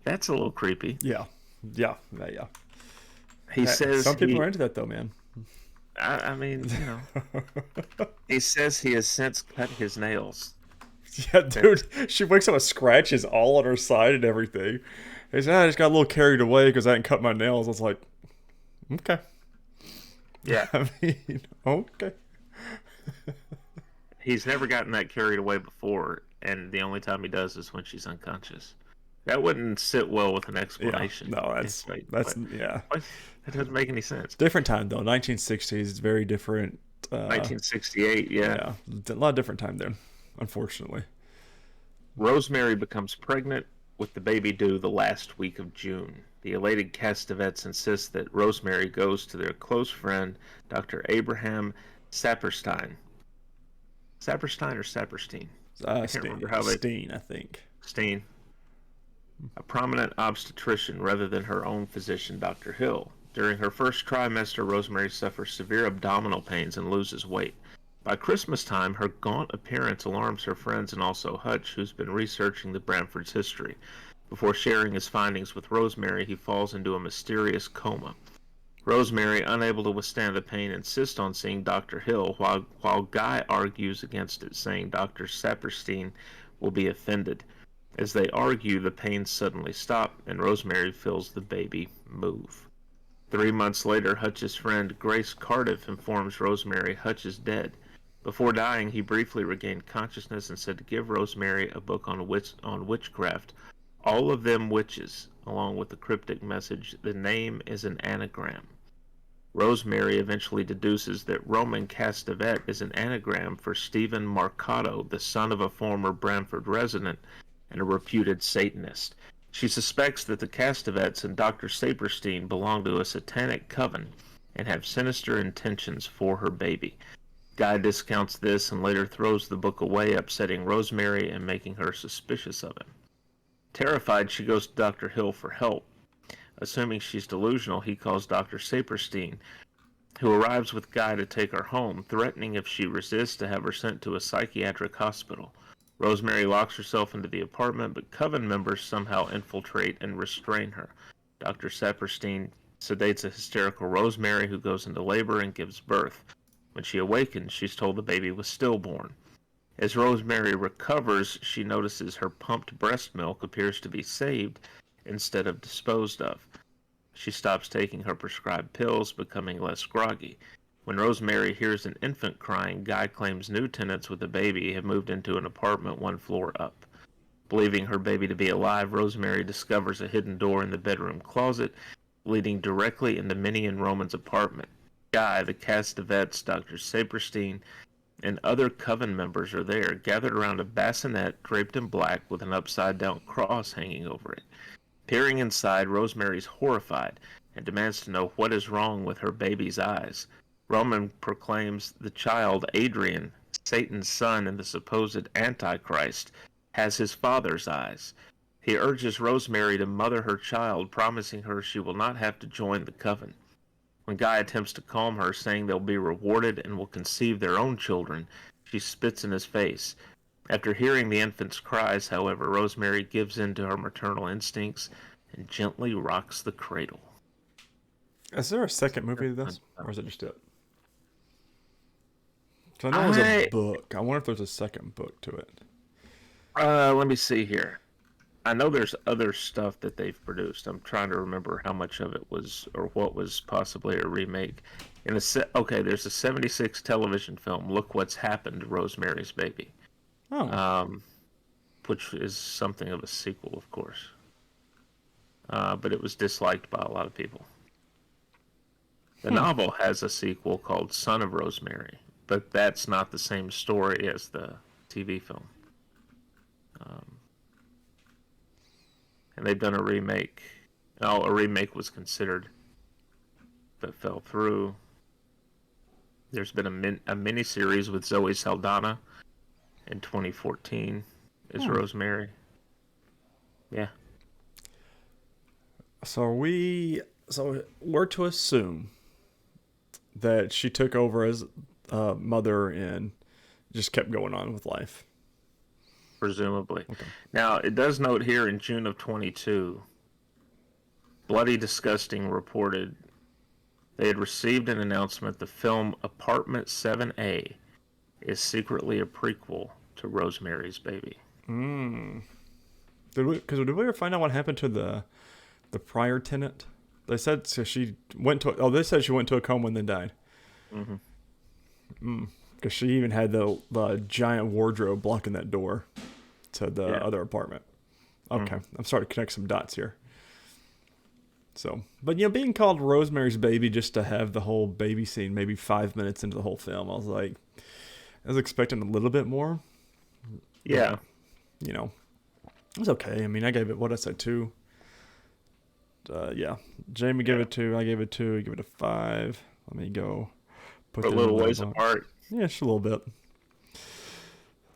[SPEAKER 2] That's a little creepy.
[SPEAKER 1] Yeah.
[SPEAKER 2] He says
[SPEAKER 1] some people are into that though, man.
[SPEAKER 2] I mean, you know. He says he has since cut his nails.
[SPEAKER 1] Yeah, dude. She wakes up with scratches all on her side and everything. He said, I just got a little carried away because I didn't cut my nails. I was like, okay.
[SPEAKER 2] Yeah.
[SPEAKER 1] I mean, okay.
[SPEAKER 2] He's never gotten that carried away before, and the only time he does is when she's unconscious. That wouldn't sit well with an
[SPEAKER 1] Yeah,
[SPEAKER 2] explanation.
[SPEAKER 1] no,
[SPEAKER 2] It's like,
[SPEAKER 1] that's yeah,
[SPEAKER 2] what? That doesn't make any sense.
[SPEAKER 1] different time though. 1960s is very different.
[SPEAKER 2] 1968, yeah.
[SPEAKER 1] Yeah, a lot of different time there, unfortunately.
[SPEAKER 2] Rosemary becomes pregnant with the baby due the last week of June. The elated Castavets insist that Rosemary goes to their close friend, Dr. Abraham Saperstein. Saperstein or Saperstein? I can't remember how they...
[SPEAKER 1] Steen, I think.
[SPEAKER 2] Steen. A prominent obstetrician rather than her own physician, Dr. Hill. During her first trimester, Rosemary suffers severe abdominal pains and loses weight. By Christmas time, her gaunt appearance alarms her friends and also Hutch, who's been researching the Bramfords' history. Before sharing his findings with Rosemary, he falls into a mysterious coma. Rosemary, unable to withstand the pain, insists on seeing Dr. Hill, while Guy argues against it, saying Dr. Saperstein will be offended. As they argue, the pains suddenly stop, and Rosemary feels the baby move. 3 months later, Hutch's friend Grace Cardiff informs Rosemary Hutch is dead. Before dying, he briefly regained consciousness and said to give Rosemary a book on witchcraft, all of them witches, along with the cryptic message, the name is an anagram. Rosemary eventually deduces that Roman Castavet is an anagram for Stephen Marcato, the son of a former Bramford resident and a reputed Satanist. She suspects that the Castavets and Dr. Saperstein belong to a satanic coven and have sinister intentions for her baby. Guy discounts this and later throws the book away, upsetting Rosemary and making her suspicious of him. Terrified, she goes to Dr. Hill for help. Assuming she's delusional, he calls Dr. Saperstein, who arrives with Guy to take her home, threatening if she resists to have her sent to a psychiatric hospital. Rosemary locks herself into the apartment, but coven members somehow infiltrate and restrain her. Dr. Saperstein sedates a hysterical Rosemary, who goes into labor and gives birth. When she awakens, she's told the baby was stillborn. As Rosemary recovers, she notices her pumped breast milk appears to be saved instead of disposed of. She stops taking her prescribed pills, becoming less groggy. When Rosemary hears an infant crying, Guy claims new tenants with a baby have moved into an apartment 1 floor up. Believing her baby to be alive, Rosemary discovers a hidden door in the bedroom closet, leading directly into Minnie and Roman's apartment. Guy, the Castavets, Dr. Saperstein, and other coven members are there, gathered around a bassinet draped in black with an upside-down cross hanging over it. Peering inside, Rosemary's horrified and demands to know what is wrong with her baby's eyes. Roman proclaims the child, Adrian, Satan's son and the supposed Antichrist, has his father's eyes. He urges Rosemary to mother her child, promising her she will not have to join the coven. When Guy attempts to calm her, saying they'll be rewarded and will conceive their own children, she spits in his face. After hearing the infant's cries, however, Rosemary gives in to her maternal instincts and gently rocks the cradle.
[SPEAKER 1] Is there a second movie to this, or is it just it? So I know there's a book. I wonder if there's a second book to it.
[SPEAKER 2] Let me see here. I know there's other stuff that they've produced. I'm trying to remember how much of it was, or what was possibly a remake. There's a 76 television film, Look What's Happened, Rosemary's Baby.
[SPEAKER 1] Oh.
[SPEAKER 2] Which is something of a sequel, of course. But it was disliked by a lot of people. The novel has a sequel called Son of Rosemary, but that's not the same story as the TV film. And they've done a remake. Oh, a remake was considered, but fell through. There's been a miniseries with Zoe Saldana in 2014 as Rosemary. Yeah.
[SPEAKER 1] So we're to assume that she took over as mother and just kept going on with life.
[SPEAKER 2] Presumably. Okay. Now, it does note here in June of 22, Bloody Disgusting reported they had received an announcement the film Apartment 7A is secretly a prequel to Rosemary's Baby.
[SPEAKER 1] Did we ever find out what happened to the prior tenant? They said she went to a coma and then died. Because she even had the giant wardrobe blocking that door to the
[SPEAKER 2] Yeah.
[SPEAKER 1] other apartment. Okay,
[SPEAKER 2] Mhm.
[SPEAKER 1] I'm starting to connect some dots here. So, but being called Rosemary's Baby just to have the whole baby scene, maybe 5 minutes into the whole film, I was like, I was expecting a little bit more, but
[SPEAKER 2] Yeah.
[SPEAKER 1] it was okay. I mean, I gave it what I said 2. Yeah, Jamie gave
[SPEAKER 2] Yeah.
[SPEAKER 1] it 2. I gave it 2. I give it a 5. Let me go put
[SPEAKER 2] We're a
[SPEAKER 1] that in
[SPEAKER 2] little
[SPEAKER 1] my
[SPEAKER 2] ways
[SPEAKER 1] box.
[SPEAKER 2] apart.
[SPEAKER 1] Yeah, just a little bit.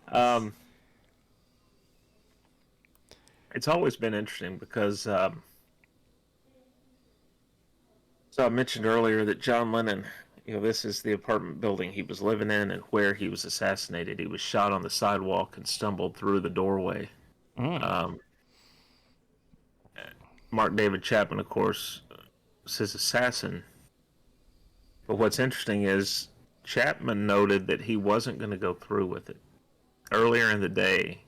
[SPEAKER 2] Um, it's always been interesting because so I mentioned earlier that John Lennon, this is the apartment building he was living in and where he was assassinated. He was shot on the sidewalk and stumbled through the doorway.
[SPEAKER 1] Mm.
[SPEAKER 2] Um, Mark David Chapman, of course, was his assassin. But what's interesting is Chapman noted that he wasn't going to go through with it. Earlier in the day,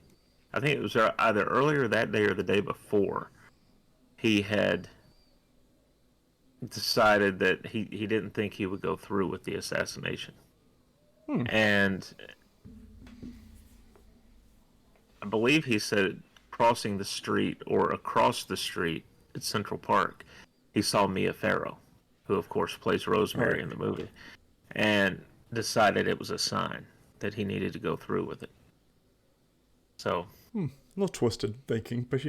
[SPEAKER 2] I think it was either earlier that day or the day before, he had decided that he didn't think he would go through with the assassination.
[SPEAKER 1] Hmm.
[SPEAKER 2] And I believe he said crossing the street or across the street at Central Park, he saw Mia Farrow, who of course plays Rosemary
[SPEAKER 1] Right.
[SPEAKER 2] in the movie, and decided it was a sign that he needed to go through with it. So
[SPEAKER 1] A little twisted thinking, but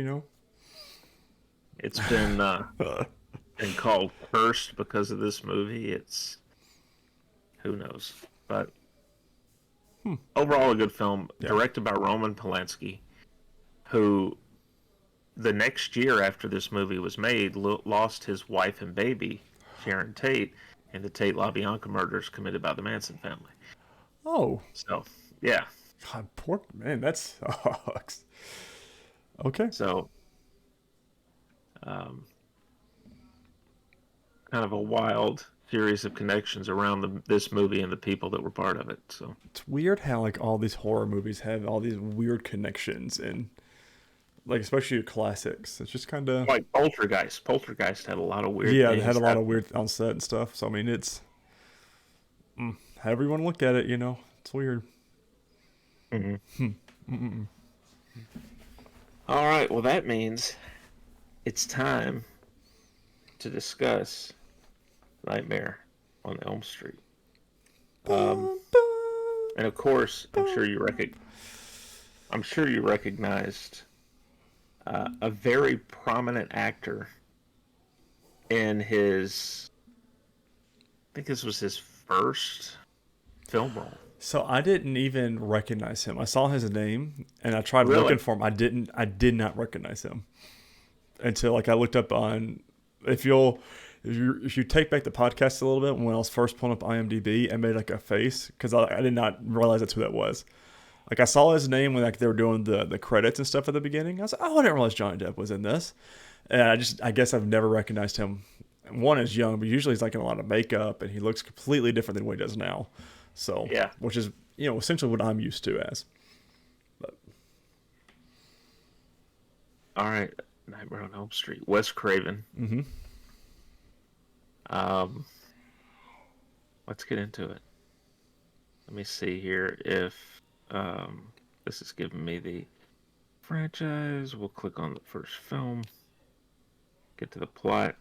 [SPEAKER 2] it's been called cursed because of this movie. It's who knows, but overall a good film,
[SPEAKER 1] Yeah.
[SPEAKER 2] directed by Roman Polanski, who the next year after this movie was made lost his wife and baby, Sharon Tate, in the Tate LaBianca murders committed by the Manson family.
[SPEAKER 1] Oh,
[SPEAKER 2] So yeah,
[SPEAKER 1] God, poor man, that sucks. Okay.
[SPEAKER 2] so um, kind of a wild series of connections around this movie and the people that were part of it. So
[SPEAKER 1] It's weird how like all these horror movies have all these weird connections and like especially your classics. It's just kind of
[SPEAKER 2] like Poltergeist had a lot of weird
[SPEAKER 1] yeah, they had
[SPEAKER 2] things
[SPEAKER 1] a lot of
[SPEAKER 2] happen.
[SPEAKER 1] weird on set and stuff. So I mean, it's however you want to look at it, it's weird.
[SPEAKER 2] Mm-hmm.
[SPEAKER 1] Mm-mm.
[SPEAKER 2] All right, well that means it's time to discuss Nightmare on Elm Street. Um,
[SPEAKER 1] Bum, bum,
[SPEAKER 2] and of course,
[SPEAKER 1] bum.
[SPEAKER 2] I'm sure you recognized a very prominent actor in his. I think this was his first film role.
[SPEAKER 1] So I didn't even recognize him. I saw his name and I tried looking
[SPEAKER 2] Really?
[SPEAKER 1] for him. I did not recognize him until like I looked up on if you'll if you take back the podcast a little bit when I was first pulling up IMDb and made like a face because I did not realize that's who that was. Like I saw his name when like they were doing the credits and stuff at the beginning. I was like, oh, I didn't realize Johnny Depp was in this. And I guess I've never recognized him. One is young, but usually he's like in a lot of makeup and he looks completely different than what he does now. So,
[SPEAKER 2] Yeah.
[SPEAKER 1] which is essentially what I'm used to as. But
[SPEAKER 2] All right. Nightmare on Elm Street. Wes Craven.
[SPEAKER 1] mm-hmm.
[SPEAKER 2] Um, let's get into it. Let me see here if this is giving me the franchise. We'll click on the first film. Get to the plot.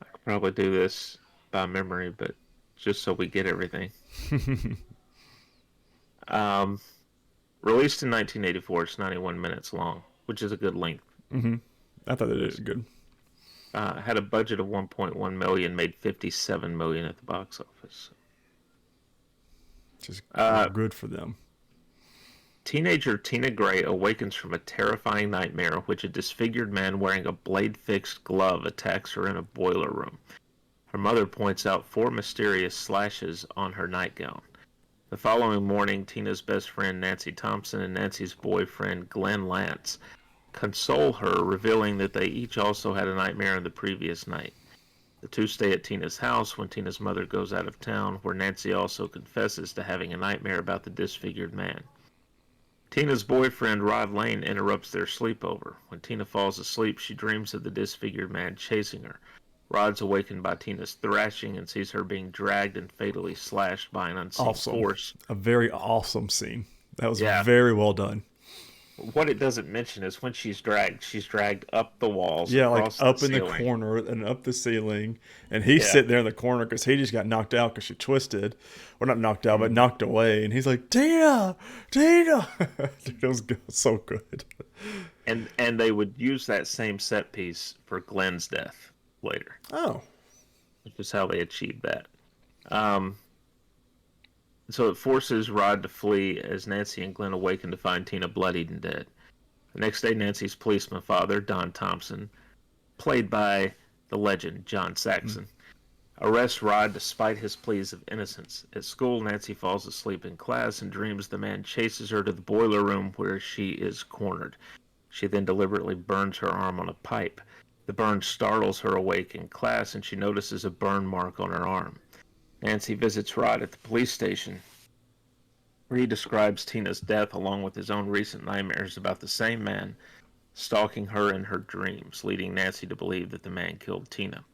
[SPEAKER 2] I could probably do this by memory, but just so we get everything. Um, Released in 1984, it's 91 minutes long, which is a good length.
[SPEAKER 1] mm-hmm. I thought they
[SPEAKER 2] For
[SPEAKER 1] did
[SPEAKER 2] this.
[SPEAKER 1] it good.
[SPEAKER 2] Had a budget of 1.1 million, made 57 million at the box office.
[SPEAKER 1] Just
[SPEAKER 2] Uh,
[SPEAKER 1] good for them.
[SPEAKER 2] Teenager Tina Gray awakens from a terrifying nightmare, which a disfigured man wearing a blade-fixed glove attacks her in a boiler room. Her mother points out 4 mysterious slashes on her nightgown. The following morning, Tina's best friend Nancy Thompson and Nancy's boyfriend Glenn Lance console her, revealing that they each also had a nightmare on the previous night. The two stay at Tina's house when Tina's mother goes out of town, where Nancy also confesses to having a nightmare about the disfigured man. Tina's boyfriend Rod Lane interrupts their sleepover. When Tina falls asleep, she dreams of the disfigured man chasing her. Rod's awakened by Tina's thrashing and sees her being dragged and fatally slashed by an unseen
[SPEAKER 1] Awesome.
[SPEAKER 2] force.
[SPEAKER 1] A very awesome scene. That was
[SPEAKER 2] Yeah.
[SPEAKER 1] very well done.
[SPEAKER 2] What it doesn't mention is when she's dragged up the walls,
[SPEAKER 1] Yeah, like
[SPEAKER 2] across the
[SPEAKER 1] up in the
[SPEAKER 2] ceiling.
[SPEAKER 1] corner and up the ceiling. And he's
[SPEAKER 2] Yeah.
[SPEAKER 1] sitting there in the corner because he just got knocked out because she twisted. Or not knocked out, but
[SPEAKER 2] Mhm.
[SPEAKER 1] knocked away. And he's like, Tina! Tina! Dude, it was good. So good.
[SPEAKER 2] And they would use that same set piece for Glenn's death later,
[SPEAKER 1] Oh.
[SPEAKER 2] which is how they achieved that. Um, so it forces Rod to flee as Nancy and Glenn awaken to find Tina bloodied and dead. The next day, Nancy's policeman father, Don Thompson, played by the legend John Saxon, arrests Rod despite his pleas of innocence. At school, Nancy falls asleep in class and dreams the man chases her to the boiler room where she is cornered. She then deliberately burns her arm on a pipe. The burn startles her awake in class, and she notices a burn mark on her arm. Nancy visits Rod at the police station, where he describes Tina's death along with his own recent nightmares about the same man stalking her in her dreams, leading Nancy to believe that the man killed Tina.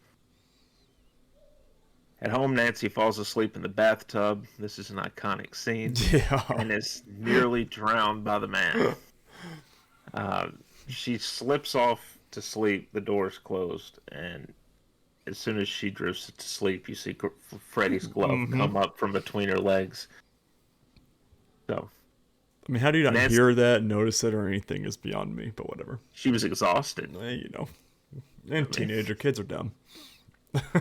[SPEAKER 2] At home, Nancy falls asleep in the bathtub. This is an iconic scene.
[SPEAKER 1] Yeah.
[SPEAKER 2] And is nearly drowned by the man. She slips off to sleep. The door's closed, and as soon as she drifts to sleep, you see Freddy's glove come up from between her legs. So,
[SPEAKER 1] I mean, how do you not
[SPEAKER 2] Nancy,
[SPEAKER 1] hear that, notice it, or anything is beyond me, but whatever.
[SPEAKER 2] she was exhausted.
[SPEAKER 1] You know. And teenager kids are dumb.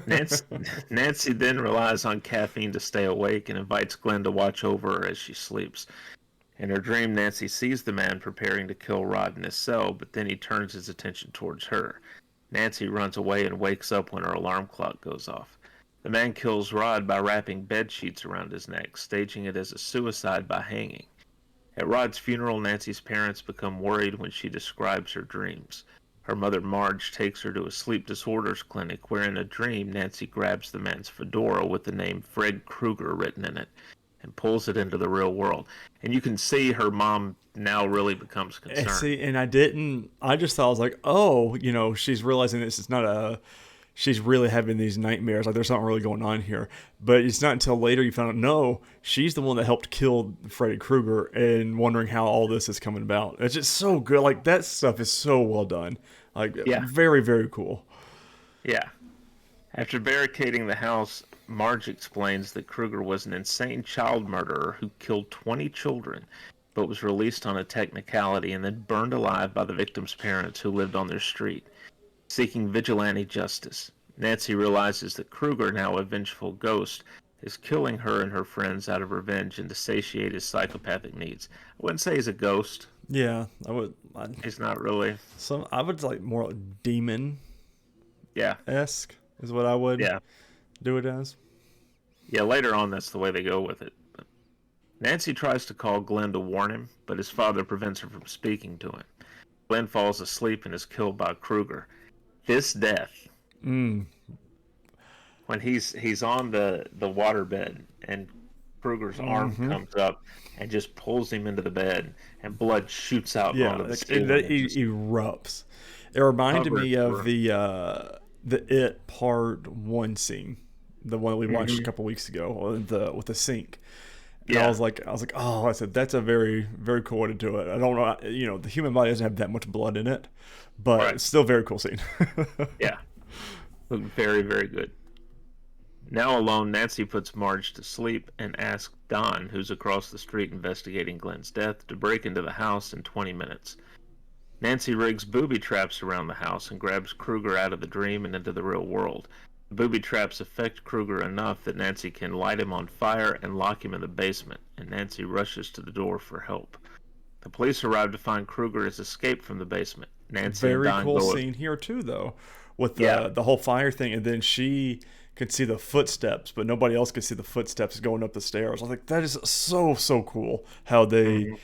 [SPEAKER 2] Nancy, Nancy then relies on caffeine to stay awake and invites Glenn to watch over her as she sleeps. In her dream, Nancy sees the man preparing to kill Rod in his cell, but then he turns his attention towards her. Nancy runs away and wakes up when her alarm clock goes off. The man kills Rod by wrapping bed sheets around his neck, staging it as a suicide by hanging. At Rod's funeral, Nancy's parents become worried when she describes her dreams. Her mother, Marge, takes her to a sleep disorders clinic where in a dream Nancy grabs the man's fedora with the name Fred Krueger written in it and pulls it into the real world. And you can see her mom now really becomes concerned.
[SPEAKER 1] See, and I just thought, I was like, oh, you know, she's realizing this is not she's really having these nightmares. Like, there's something really going on here. But it's not until later you found out, no, she's the one that helped kill Freddy Krueger and wondering how all this is coming about. It's just so good. Like, that stuff is so well done. Like,
[SPEAKER 2] Yeah.
[SPEAKER 1] very, very cool.
[SPEAKER 2] Yeah. After barricading the house, Marge explains that Krueger was an insane child murderer who killed 20 children, but was released on a technicality and then burned alive by the victims' parents who lived on their street. Seeking vigilante justice, Nancy realizes that Krueger, now a vengeful ghost, is killing her and her friends out of revenge and to satiate his psychopathic needs. I wouldn't say he's a ghost.
[SPEAKER 1] Yeah,
[SPEAKER 2] He's not really.
[SPEAKER 1] I would like more like demon-esque
[SPEAKER 2] Yeah.
[SPEAKER 1] is what I would
[SPEAKER 2] Yeah.
[SPEAKER 1] do it as.
[SPEAKER 2] Yeah, later on, that's the way they go with it. But Nancy tries to call Glenn to warn him, but his father prevents her from speaking to him. Glenn falls asleep and is killed by Krueger. This death, when he's on the waterbed and Krueger's arm comes up and just pulls him into the bed, and blood shoots out onto the ceiling.
[SPEAKER 1] That erupts. It reminded me of the It Part 1 scene, the one we watched a couple weeks ago, with the sink. And
[SPEAKER 2] Yeah.
[SPEAKER 1] I was like, oh, I said that's a very, very cool way to do it. I don't know, you know, the human body doesn't have that much blood in it, but
[SPEAKER 2] Right.
[SPEAKER 1] it's still a very cool scene.
[SPEAKER 2] Yeah. Looked very, very good. Now alone, Nancy puts Marge to sleep and asks Don, who's across the street investigating Glenn's death, to break into the house in 20 minutes. Nancy rigs booby traps around the house and grabs Krueger out of the dream and into the real world. The booby traps affect Krueger enough that Nancy can light him on fire and lock him in the basement, and Nancy rushes to the door for help. The police arrive to find Krueger has escaped from the basement. Nancy
[SPEAKER 1] Very
[SPEAKER 2] and Don
[SPEAKER 1] cool
[SPEAKER 2] go
[SPEAKER 1] scene here too, though, with
[SPEAKER 2] Yeah.
[SPEAKER 1] the whole fire thing, and then she could see the footsteps, but nobody else could see the footsteps going up the stairs. I was like, that is so cool. How they,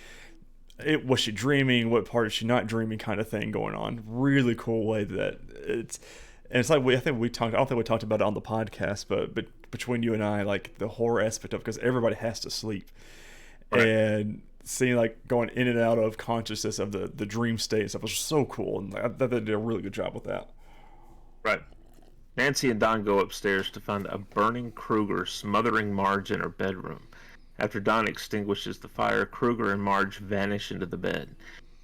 [SPEAKER 1] was she dreaming? What part is she not dreaming? Kind of thing going on. Really cool way that it's, and it's like I don't think we talked about it on the podcast, but between you and I, like the horror aspect of it, because everybody has to sleep,
[SPEAKER 2] Right.
[SPEAKER 1] and seeing like going in and out of consciousness of the dream state and stuff was so cool, and I thought they did a really good job with that.
[SPEAKER 2] Right. Nancy and Don go upstairs to find a burning Kruger smothering Marge in her bedroom. After Don extinguishes the fire, Kruger and Marge vanish into the bed.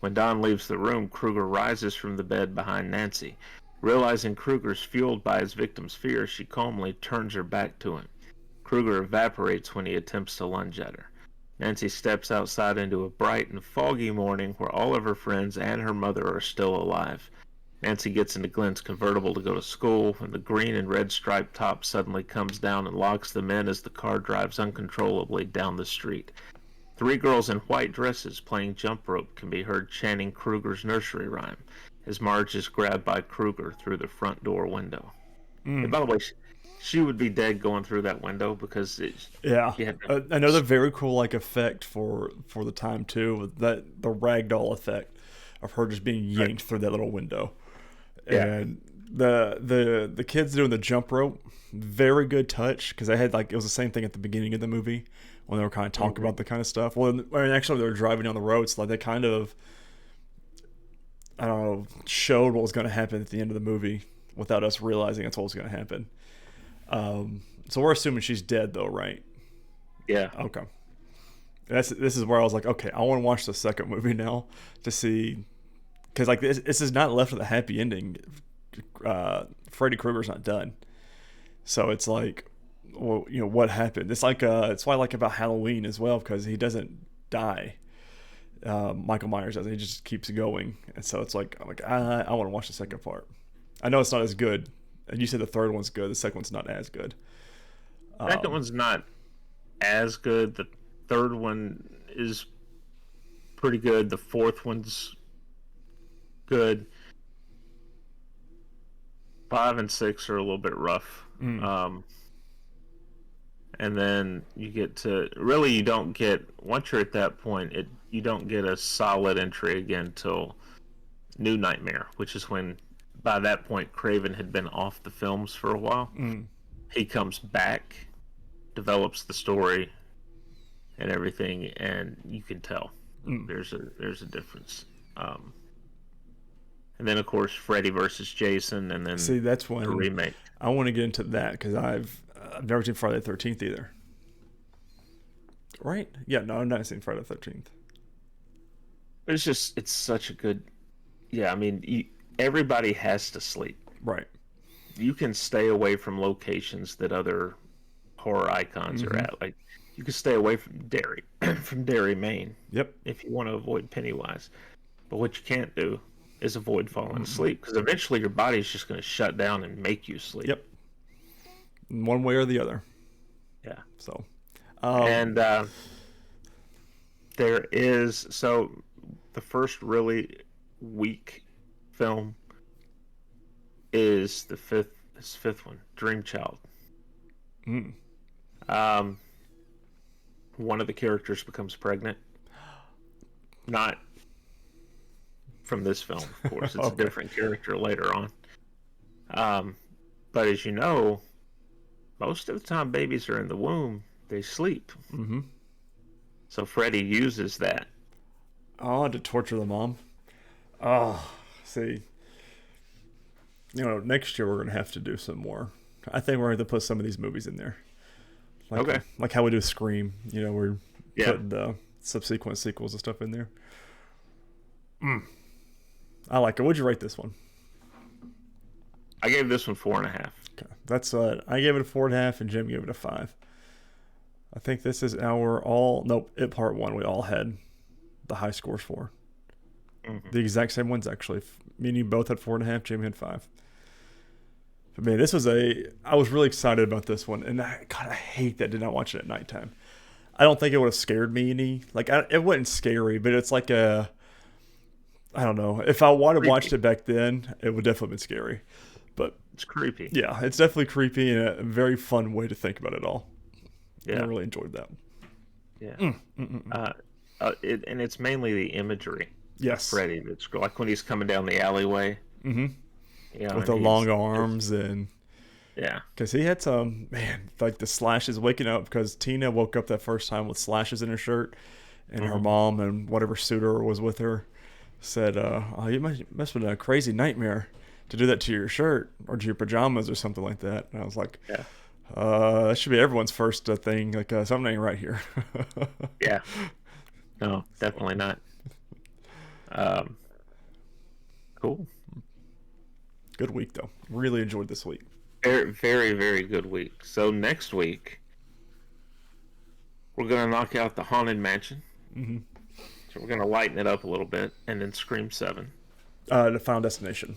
[SPEAKER 2] When Don leaves the room, Kruger rises from the bed behind Nancy. Realizing Kruger's fueled by his victim's fear, she calmly turns her back to him. Kruger evaporates when he attempts to lunge at her. Nancy steps outside into a bright and foggy morning where all of her friends and her mother are still alive. Nancy gets into Glenn's convertible to go to school when the green and red striped top suddenly comes down and locks them in as the car drives uncontrollably down the street. Three girls in white dresses playing jump rope can be heard chanting Kruger's nursery rhyme as Marge is grabbed by Kruger through the front door window. And by the way, she would be dead going through that window because
[SPEAKER 1] Yeah,
[SPEAKER 2] she had
[SPEAKER 1] another very cool like effect for the time too, with that the ragdoll effect of her just being yanked through that little window.
[SPEAKER 2] Yeah.
[SPEAKER 1] And the kids doing the jump rope, very good touch, because I had like it was the same thing at the beginning of the movie when they were kind of talking about the kind of stuff. Well, when actually they were driving down the road, so like they kind of, I don't know, showed what was going to happen at the end of the movie without us realizing that's what was going to happen. So we're assuming she's dead though, right?
[SPEAKER 2] Yeah.
[SPEAKER 1] Okay. This is where I was like, okay, I want to watch the second movie now to see, because like this is not left with a happy ending. Freddy Krueger's not done, so it's like, well, you know what happened. It's like it's why I like about Halloween as well, because he doesn't die. Michael Myers doesn't. He just keeps going, and so it's like I want to watch the second part. I know it's not as good, and you said the third one's good. The second one's not as good.
[SPEAKER 2] Second one's not as good. The third one is pretty good. The fourth one's good. 5 and 6 are a little bit rough. And then you get to really you don't get once you're at that point you don't get a solid entry again till New Nightmare, which is when by that point Craven had been off the films for a while. He comes back, develops the story and everything, and you can tell there's a difference. And then of course Freddy versus Jason, and then
[SPEAKER 1] See, that's when
[SPEAKER 2] the remake.
[SPEAKER 1] I want to get into that, because I've never seen Friday the 13th either. Right? Yeah, no, I've not seen Friday the 13th.
[SPEAKER 2] It's such a good. Yeah, I mean, everybody has to sleep.
[SPEAKER 1] Right.
[SPEAKER 2] You can stay away from locations that other horror icons are at. Like you can stay away from Derry, from Derry, Maine.
[SPEAKER 1] Yep.
[SPEAKER 2] If you want to avoid Pennywise, but what you can't do is avoid falling asleep, because eventually your body's just going to shut down and make you sleep.
[SPEAKER 1] Yep. One way or the other.
[SPEAKER 2] Yeah.
[SPEAKER 1] So.
[SPEAKER 2] And there is the first really weak film is this fifth one, Dream Child. One of the characters becomes pregnant. Not from this film, of course. It's a different character later on. But as you know, most of the time babies are in the womb, they sleep. So Freddy uses that.
[SPEAKER 1] Oh, to torture the mom. Oh, see. You know, next year we're going to have to do some more. I think we're going to put some of these movies in there. Like how we do Scream. You know, we're putting the subsequent sequels and stuff in there. I like it. What'd you rate this one?
[SPEAKER 2] I gave this one 4.5.
[SPEAKER 1] Okay. That's I gave it a 4.5 and Jim gave it a 5. I think this is It Part 1 we all had the high scores for. The exact same ones, actually. Me and you both had 4.5, Jim had 5. But man, I was really excited about this one, and I hate that I did not watch it at nighttime. I don't think it would have scared me any. Like, it wasn't scary, but it's like I don't know. If I would have watched it back then, it would definitely have been scary. But
[SPEAKER 2] it's creepy.
[SPEAKER 1] Yeah, it's definitely creepy and a very fun way to think about it all. Yeah, I really enjoyed that.
[SPEAKER 2] Yeah, and it's mainly the imagery.
[SPEAKER 1] Yes,
[SPEAKER 2] Freddy. That's like when he's coming down the alleyway.
[SPEAKER 1] You know, with the long arms and because he had some like the slashes waking up because Tina woke up that first time with slashes in her shirt, and her mom and whatever suitor was with her said, "Oh, you must have been a crazy nightmare." to do that to your shirt or to your pajamas or something like that. And I was like,
[SPEAKER 2] Yeah.
[SPEAKER 1] that should be everyone's first thing. Like something ain't right here.
[SPEAKER 2] Yeah. No,
[SPEAKER 1] So,
[SPEAKER 2] definitely not. Um, cool.
[SPEAKER 1] good week though. Really enjoyed this week.
[SPEAKER 2] Very, very, very good week. So next week we're gonna knock out the Haunted Mansion.
[SPEAKER 1] Mm-hmm.
[SPEAKER 2] So we're gonna lighten it up a little bit, and then Scream 7.
[SPEAKER 1] The Final Destination.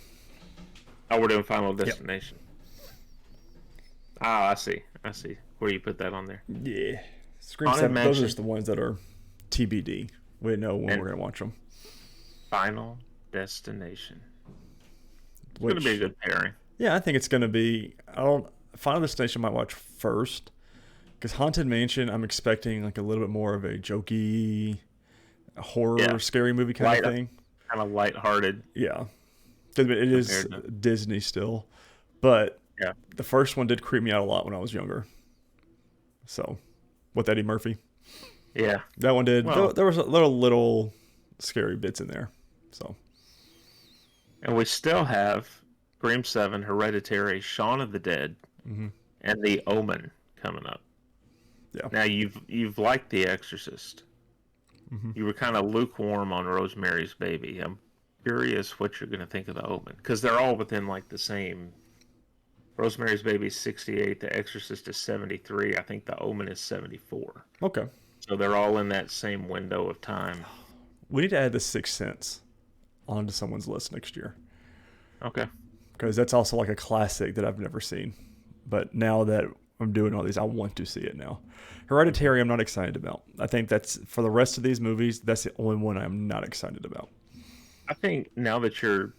[SPEAKER 2] Oh, we're doing Final
[SPEAKER 1] Yep.
[SPEAKER 2] Destination. Ah, I see. I see. Where you put that on there?
[SPEAKER 1] Yeah. Scream
[SPEAKER 2] Haunted
[SPEAKER 1] 7. Those are
[SPEAKER 2] Mansion,
[SPEAKER 1] just the ones that are TBD. We know when
[SPEAKER 2] and
[SPEAKER 1] we're gonna watch them.
[SPEAKER 2] Final Destination. It's gonna be a
[SPEAKER 1] Which,
[SPEAKER 2] good pairing.
[SPEAKER 1] yeah, I think it's gonna be. I don't. Final Destination I might watch first because Haunted Mansion I'm expecting like a little bit more of a jokey horror
[SPEAKER 2] Yeah,
[SPEAKER 1] scary movie kind
[SPEAKER 2] light,
[SPEAKER 1] of thing.
[SPEAKER 2] kind of lighthearted
[SPEAKER 1] Yeah, 'cause it is
[SPEAKER 2] compared to.
[SPEAKER 1] Disney still, but
[SPEAKER 2] Yeah,
[SPEAKER 1] the first one did creep me out a lot when I was younger. So, with Eddie Murphy,
[SPEAKER 2] yeah.
[SPEAKER 1] that one did.
[SPEAKER 2] Well,
[SPEAKER 1] There was a little scary bits in there. So,
[SPEAKER 2] and we still have Scream 7, Hereditary, Shaun of the Dead,
[SPEAKER 1] hmm
[SPEAKER 2] and The Omen coming up.
[SPEAKER 1] yeah.
[SPEAKER 2] Now you've liked The Exorcist.
[SPEAKER 1] hmm
[SPEAKER 2] You were kind of lukewarm on Rosemary's Baby. I'm curious what you're gonna think of The Omen because they're all within like the same. Rosemary's Baby is 68. The Exorcist is 73. I think The Omen is 74.
[SPEAKER 1] Okay.
[SPEAKER 2] So they're all in that same window of time.
[SPEAKER 1] We need to add the Sixth Sense onto someone's list next year
[SPEAKER 2] Okay.
[SPEAKER 1] because that's also like a classic that I've never seen. But now that I'm doing all these, I want to see it now. Hereditary, I'm not excited about. I think that's for the rest of these movies. That's the only one I'm not excited about.
[SPEAKER 2] I think now that you're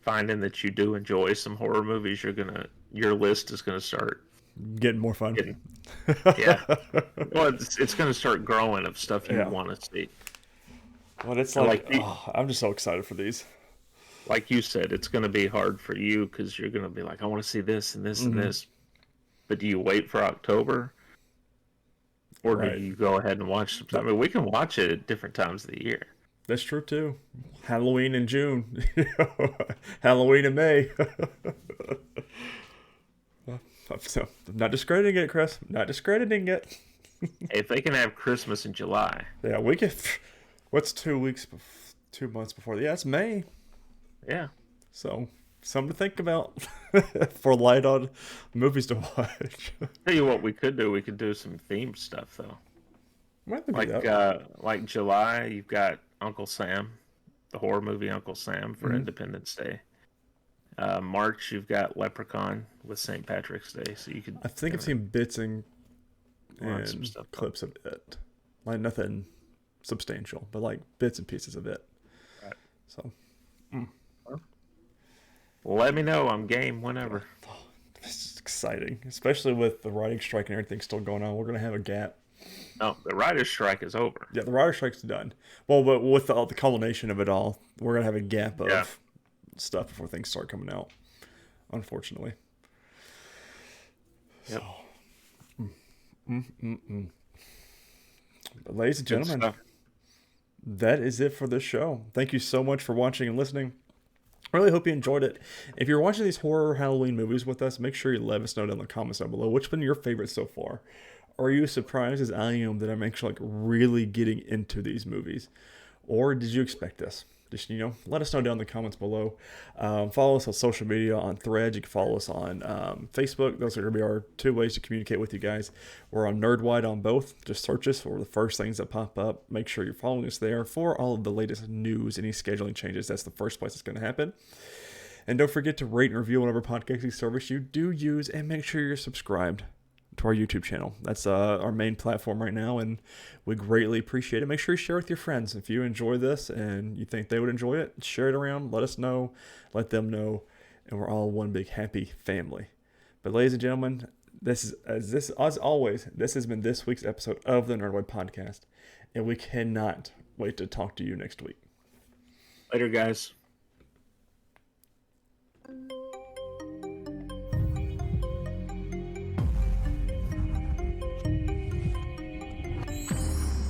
[SPEAKER 2] finding that you do enjoy some horror movies, your list is gonna start
[SPEAKER 1] Getting more fun.
[SPEAKER 2] getting. Yeah. Well, it's gonna start growing of stuff you
[SPEAKER 1] Yeah.
[SPEAKER 2] want to see.
[SPEAKER 1] Well, it's
[SPEAKER 2] And
[SPEAKER 1] like, oh, I'm just so excited for these.
[SPEAKER 2] like you said, it's gonna be hard for you because you're gonna be like, I want to see this and this and
[SPEAKER 1] hmm
[SPEAKER 2] this. But do you wait for October, or do
[SPEAKER 1] Right.
[SPEAKER 2] you go ahead and watch some? I mean, we can watch it at different times of the year.
[SPEAKER 1] That's true too. Halloween in June. Halloween in May. So, I'm not discrediting it, Chris. Not discrediting it.
[SPEAKER 2] If they can have Christmas in July,
[SPEAKER 1] Yeah, we could. What's 2 weeks, 2 months before? Yeah, it's May.
[SPEAKER 2] yeah.
[SPEAKER 1] So, something to think about for light on movies to watch.
[SPEAKER 2] Tell you what, we could do. We could do some themed stuff though.
[SPEAKER 1] Might look at that.
[SPEAKER 2] Like July, you've got Uncle Sam, the horror movie Uncle Sam for
[SPEAKER 1] Mhm.
[SPEAKER 2] Independence Day. March, you've got Leprechaun with St. Patrick's Day, so you could.
[SPEAKER 1] I think I've seen bits
[SPEAKER 2] Run some
[SPEAKER 1] and
[SPEAKER 2] stuff up.
[SPEAKER 1] clips of it. Like nothing substantial, but like bits and pieces of it.
[SPEAKER 2] Right.
[SPEAKER 1] So,
[SPEAKER 2] Let me know. I'm game whenever.
[SPEAKER 1] this is exciting, especially with the writing strike and everything still going on. We're gonna have a gap.
[SPEAKER 2] No, the writer's strike is over.
[SPEAKER 1] Yeah, the writer strike's done. Well, but with the culmination of it all, we're gonna have a gap of
[SPEAKER 2] Yeah.
[SPEAKER 1] stuff before things start coming out. Unfortunately.
[SPEAKER 2] Yep.
[SPEAKER 1] So, but ladies and
[SPEAKER 2] Good
[SPEAKER 1] gentlemen,
[SPEAKER 2] stuff.
[SPEAKER 1] that is it for this show. Thank you so much for watching and listening. Really hope you enjoyed it. If you're watching these horror Halloween movies with us, make sure you let us know down in the comments down below. Which been your favorite so far? Are you surprised as I am that I'm actually like really getting into these movies? Or did you expect this? Just, let us know down in the comments below. Follow us on social media on Threads. You can follow us on Facebook. Those are going to be our two ways to communicate with you guys. We're on Nerdwide on both. Just search us for the first things that pop up. Make sure you're following us there for all of the latest news, any scheduling changes. That's the first place it's going to happen. And don't forget to rate and review whatever podcasting service you do use, and make sure you're subscribed to our YouTube channel. That's our main platform right now, and we greatly appreciate it. Make sure you share with your friends. If you enjoy this and you think they would enjoy it, share it around. Let us know. Let them know. And we're all one big happy family. But ladies and gentlemen, as always, this has been this week's episode of the Nerdwide Podcast, and we cannot wait to talk to you next week.
[SPEAKER 2] Later, guys.